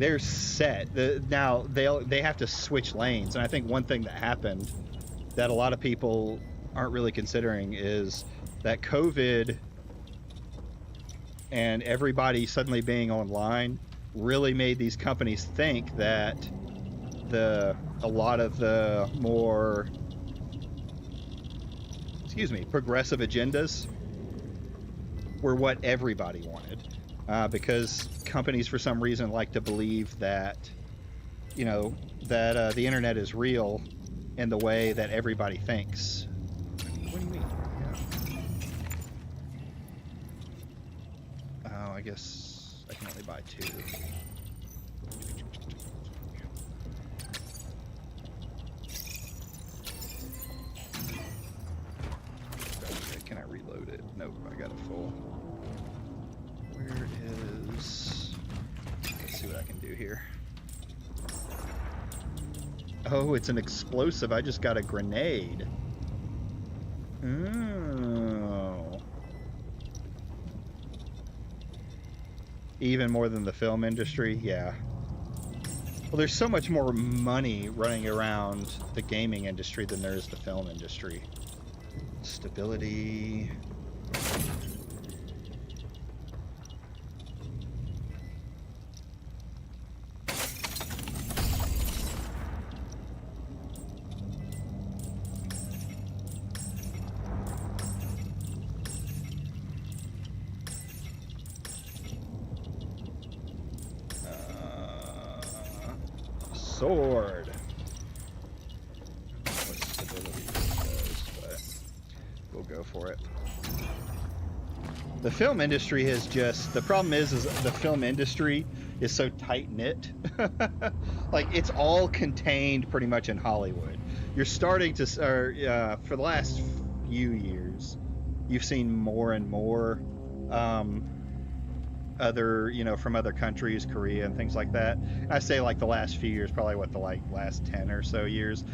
they're set. Now they have to switch lanes, and I think one thing that happened that a lot of people aren't really considering is that COVID and everybody suddenly being online really made these companies think that a lot of the more progressive agendas were what everybody wanted, because companies for some reason like to believe that that the internet is real in the way that everybody thinks. What do you mean? Yeah. Oh, I guess I can only buy 2. Can I reload it? Nope, I got it full. Where is... Let's see what I can do here. Oh, it's an explosive. I just got a grenade. Oh. Even more than the film industry? Yeah. Well, there's so much more money running around the gaming industry than there is the film industry. Stability. Sword. What stability does, but we'll go for it. The film industry has just... The problem is the film industry is so tight-knit. Like, it's all contained pretty much in Hollywood. You're starting to... for the last few years, you've seen more and more other, from other countries, Korea and things like that. I say like the last few years, probably what, the last 10 or so years.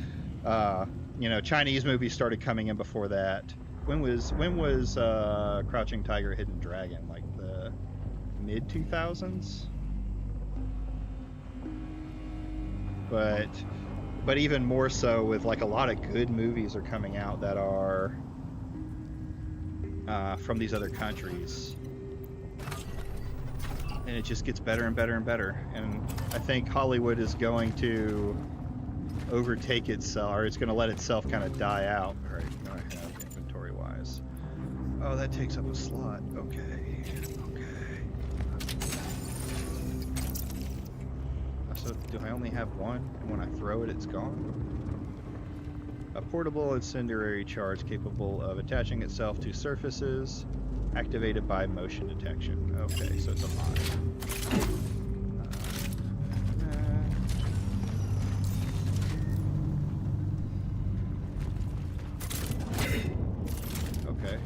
Chinese movies started coming in before that. When was Crouching Tiger, Hidden Dragon? Like the mid 2000s? But even more so with like a lot of good movies are coming out that are from these other countries. And it just gets better and better and better. And I think Hollywood is going to overtake itself, or it's going to let itself kind of die out. All right, what do I have inventory-wise? Oh, that takes up a slot. Okay. So do I only have one? And when I throw it, it's gone? A portable incendiary charge capable of attaching itself to surfaces. Activated by motion detection. Okay, so it's a mod. Okay.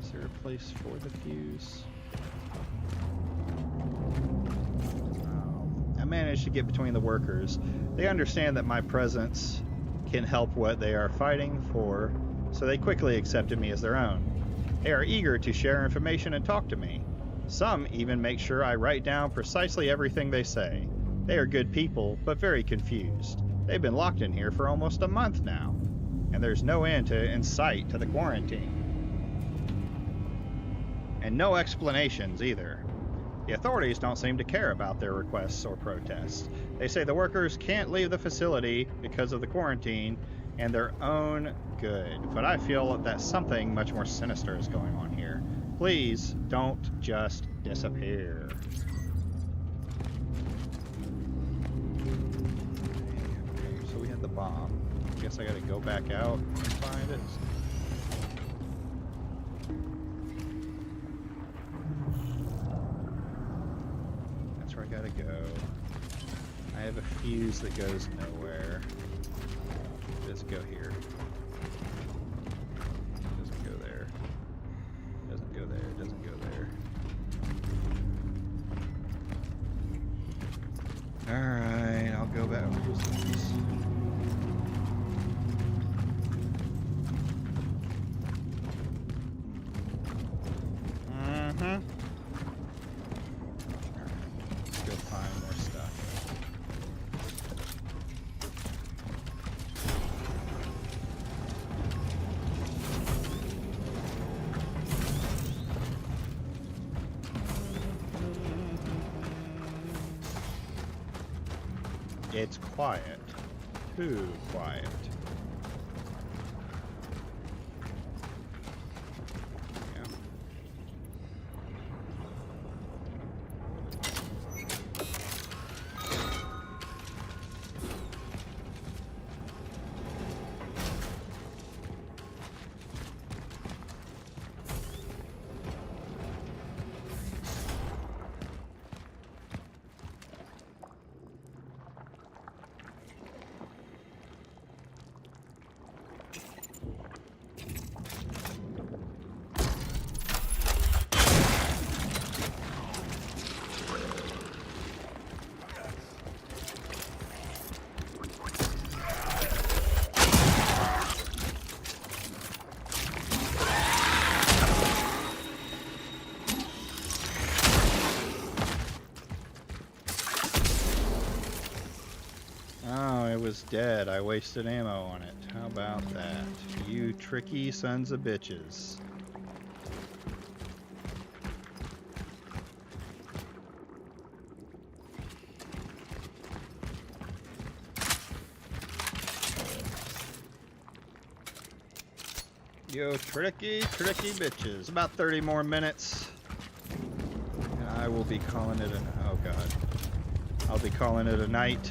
Is there a place for the fuse? I managed to get between the workers. They understand that my presence can help what they are fighting for, so they quickly accepted me as their own. They are eager to share information and talk to me. Some even make sure I write down precisely everything they say. They are good people, but very confused. They've been locked in here for almost a month now, and there's no end in sight to the quarantine. And no explanations either. The authorities don't seem to care about their requests or protests. They say the workers can't leave the facility because of the quarantine and their own good. But I feel that something much more sinister is going on here. Please don't just disappear. Okay, so we had the bomb. I guess I gotta go back out and find it. I gotta go. I have a fuse that goes nowhere. It doesn't go here. It doesn't go there. It doesn't go there. It doesn't go there. Alright, I'll go back. It's quiet. Too quiet. Yeah. Oh, it was dead. I wasted ammo on it. How about that? You tricky sons of bitches. Yo, tricky bitches. About 30 more minutes. And I will be calling it oh god. I'll be calling it a night.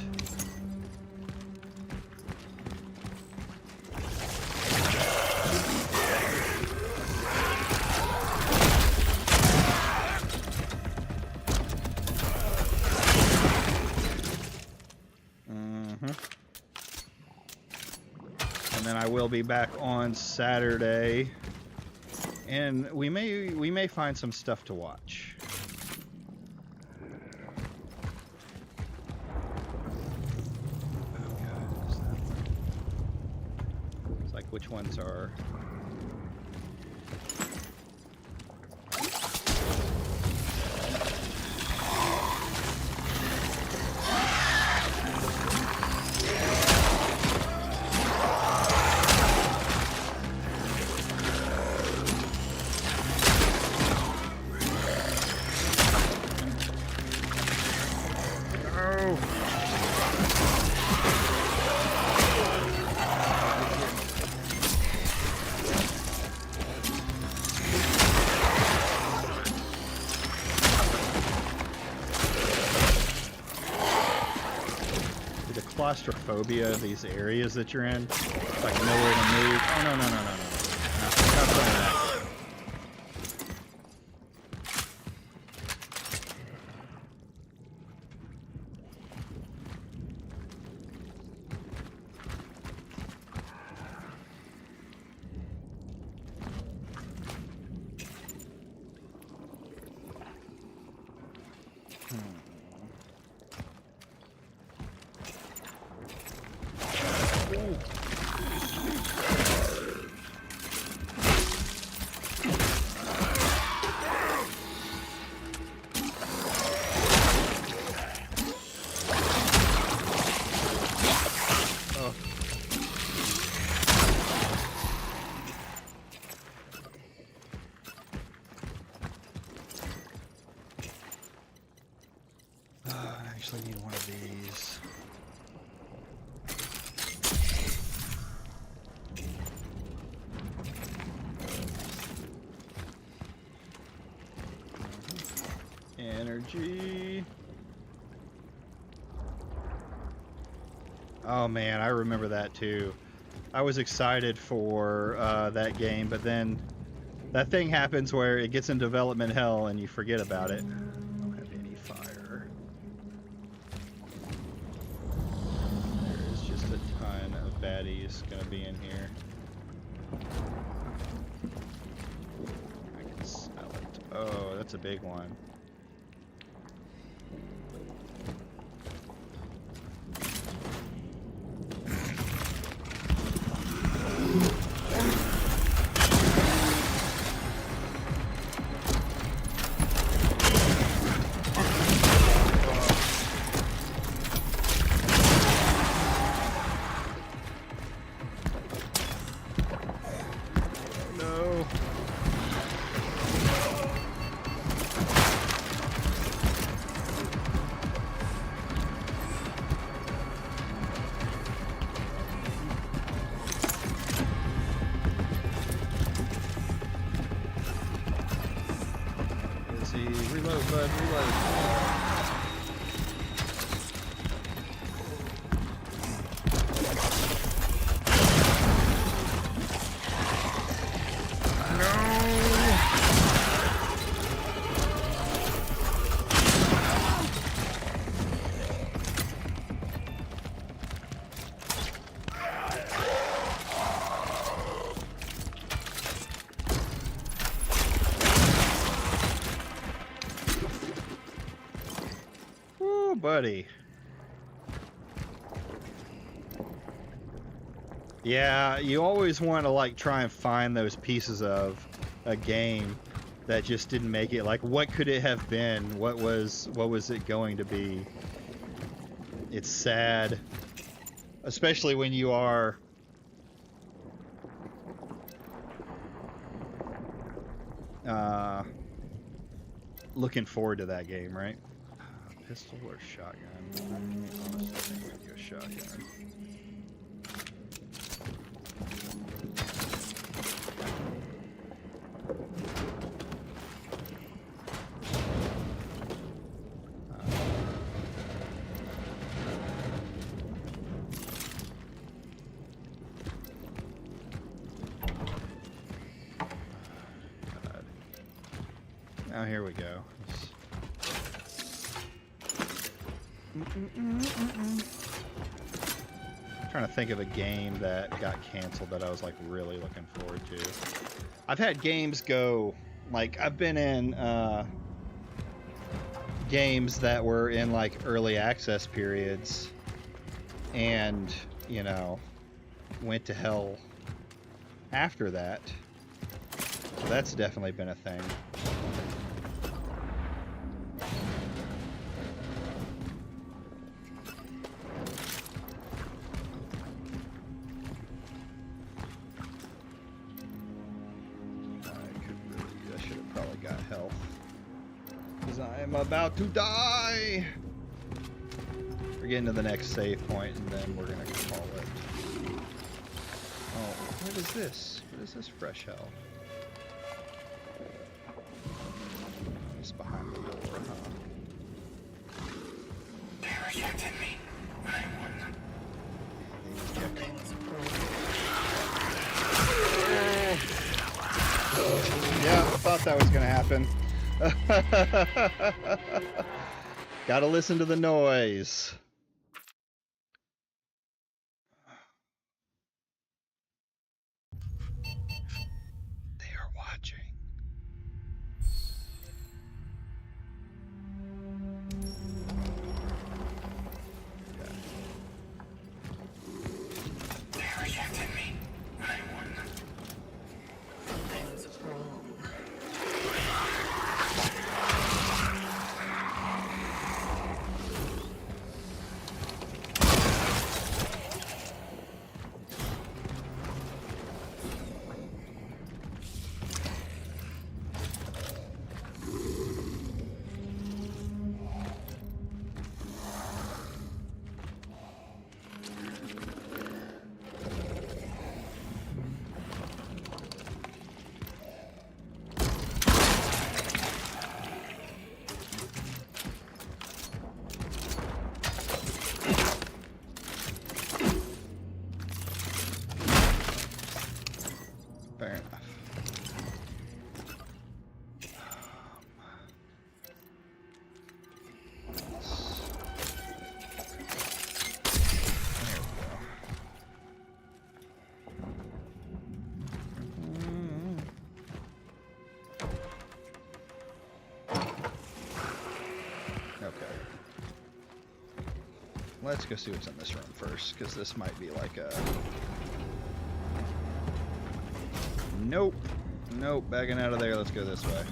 And then I will be back on Saturday, and we may find some stuff to watch. Oh god, is that one? It's like, which ones are? Claustrophobia of these areas that you're in. It's like nowhere to move. Oh no. Stop doing that. I actually need one of these. Energy. Oh man, I remember that too. I was excited for that game, but then that thing happens where it gets in development hell and you forget about it. I don't have any fire. There's just a ton of baddies gonna be in here. I can smell it. Oh, that's a big one. see. Reload, bud, reload. Buddy. Yeah, you always want to like try and find those pieces of a game that just didn't make it. Like, what could it have been? What was it going to be? It's sad, especially when you are looking forward to that game, right? Pistol or shotgun? I honestly think we're gonna go shotgun. God. Now here we go. I'm trying to think of a game that got canceled that I was like really looking forward to. I've had games go, like I've been in games that were in like early access periods and, you know, went to hell after that. So that's definitely been a thing. I'm about to die! We're getting to the next save point and then we're gonna call it. Oh, what is this? What is this fresh hell? It's behind the door, huh? They rejected me. I won. Yeah, I thought that was gonna happen. Gotta listen to the noise. They are watching. Okay. They rejected me. I won. Something's wrong. Fair enough. Let's go see what's in this room first, because this might be like a... Nope. Nope, backing out of there. Let's go this way.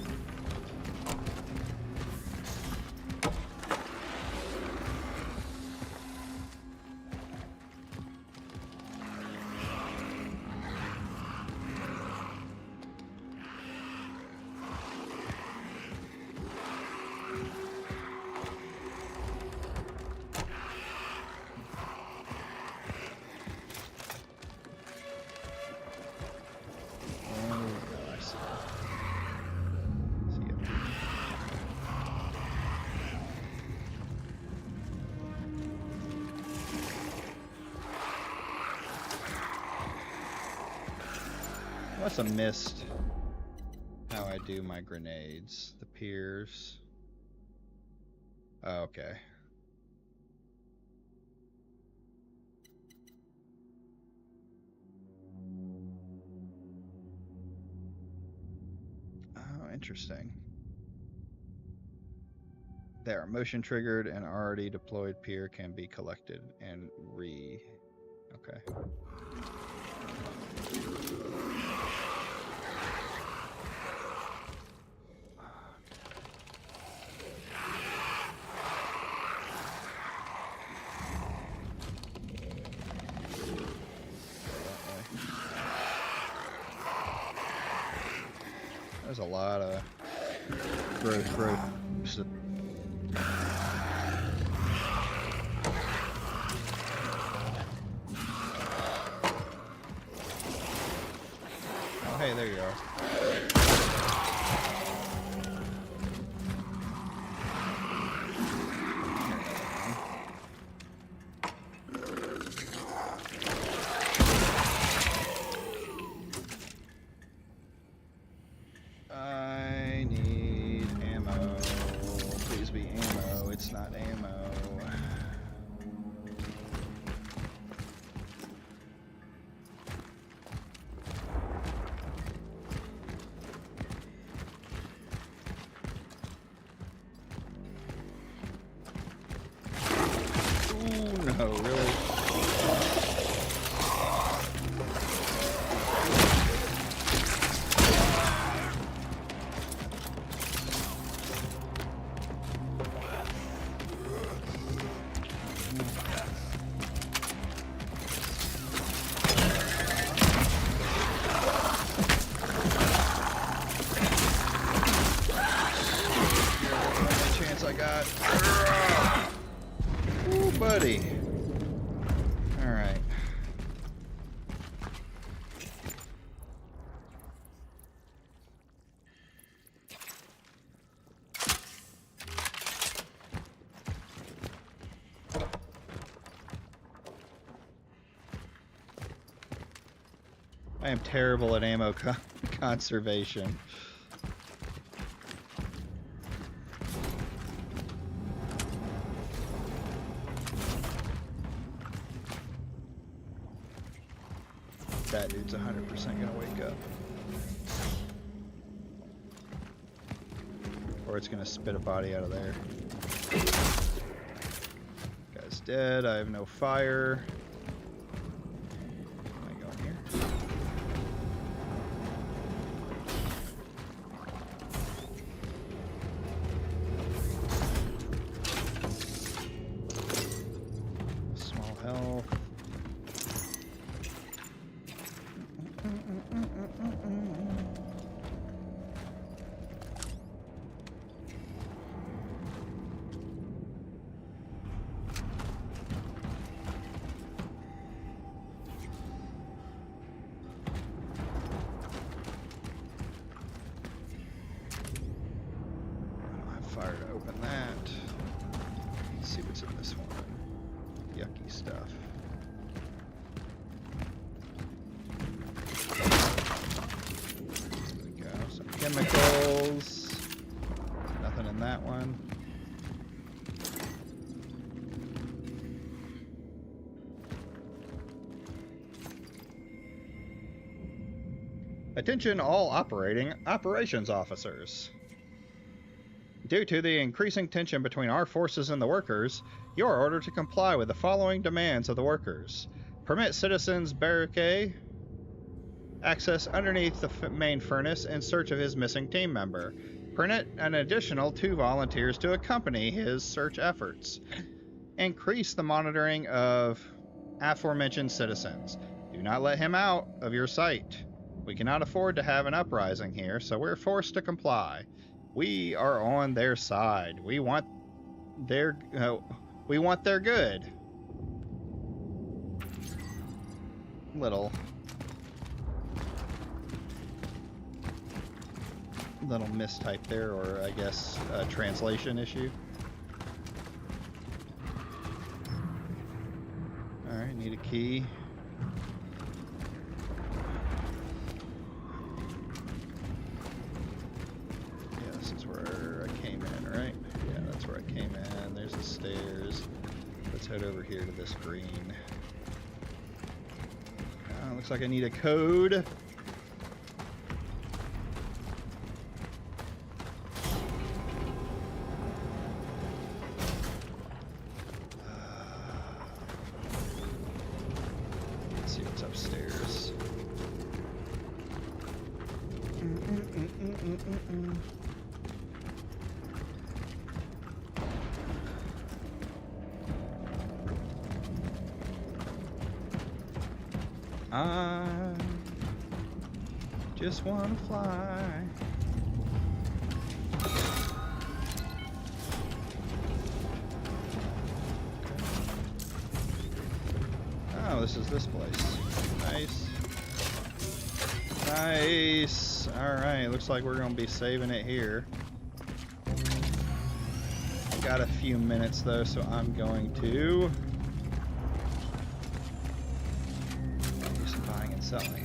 must have missed how I do my grenades. The piers. Oh, okay. Oh, interesting. There, motion triggered and already deployed pier can be collected and Okay. There's a lot of growth. Oh, hey, there you are. I need ammo. Please be ammo. It's not ammo. Ooh, no, really? Chance I got. Ooh, buddy. All right. I am terrible at ammo conservation. That dude's 100% gonna wake up. Or it's gonna spit a body out of there. Guy's dead. I have no fire. Can I go in here? Small health. Fire to open that. Let's see what's in this one. Yucky stuff. There we go. Some chemicals. Nothing in that one. Attention all operations officers. Due to the increasing tension between our forces and the workers, you are ordered to comply with the following demands of the workers. Permit citizens Barricade access underneath the main furnace in search of his missing team member. Permit an additional 2 volunteers to accompany his search efforts. Increase the monitoring of aforementioned citizens. Do not let him out of your sight. We cannot afford to have an uprising here, so we're forced to comply. We are on their side. We want their good. Little mistype there, or I guess a translation issue. All right, need a key. That's where I came in. There's the stairs. Let's head over here to this green. Looks like I need a code. Let's see what's upstairs. I just want to fly. Oh, this is this place. Nice. Nice. Alright, looks like we're going to be saving it here. Got a few minutes though, so I'm going to do some buying and selling.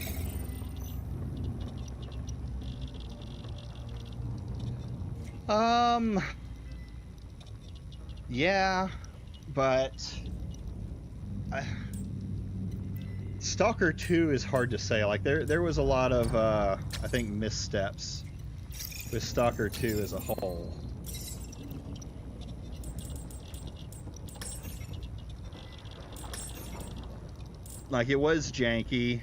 Yeah, but Stalker 2 is hard to say. Like there was a lot of I think missteps with Stalker 2 as a whole. Like it was janky.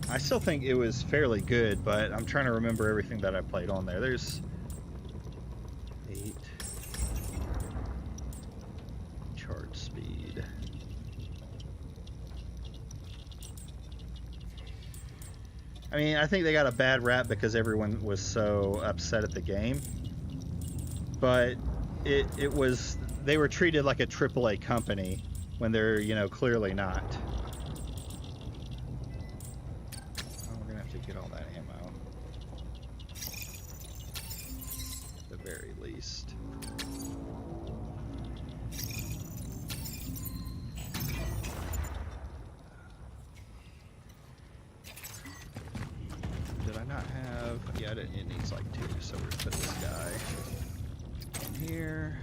I still think it was fairly good, but I'm trying to remember everything that I played on there. There's 8 charge speed. I mean, I think they got a bad rap because everyone was so upset at the game, but it was, they were treated like a AAA company when they're, you know, clearly not. Get all that ammo at the very least. Did I not have? Yeah, it needs like 2, so we're gonna put this guy in here.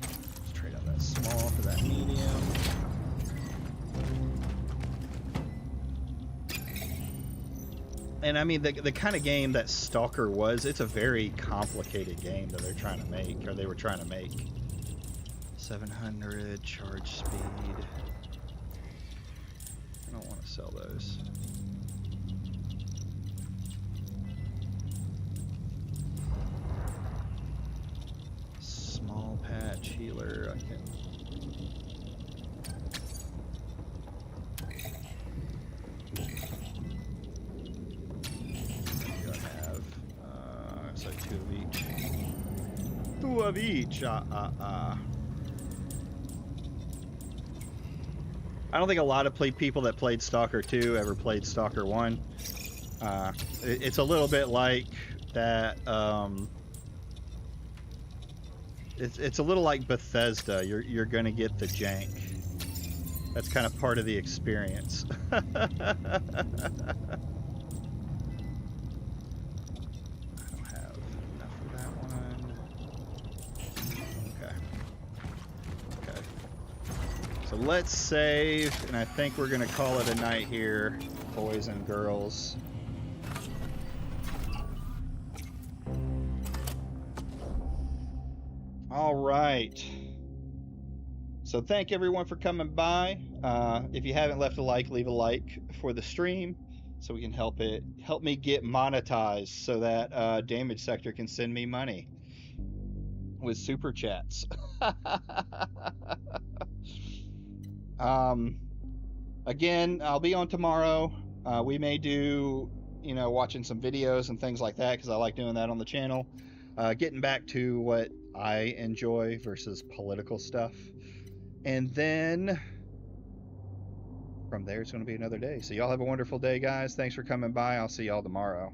Let's trade out that small for that medium. And I mean, the kind of game that Stalker was, it's a very complicated game that they're trying to make, or they were trying to make. 700 charge speed. I don't want to sell those. Small patch healer, I can. So 2 of each. 2 of each. I don't think a lot of people that played Stalker 2 ever played Stalker 1. It's a little bit like that. It's a little like Bethesda. You're gonna get the jank. That's kind of part of the experience. So let's save, and I think we're gonna call it a night here, boys and girls. All right. So thank everyone for coming by. If you haven't left a like, leave a like for the stream, so we can help me get monetized, so that Damage Sector can send me money with super chats. Again, I'll be on tomorrow. We may do, you know, watching some videos and things like that, because I like doing that on the channel. Getting back to what I enjoy versus political stuff. And then from there, it's going to be another day. So y'all have a wonderful day, guys. Thanks for coming by. I'll see y'all tomorrow.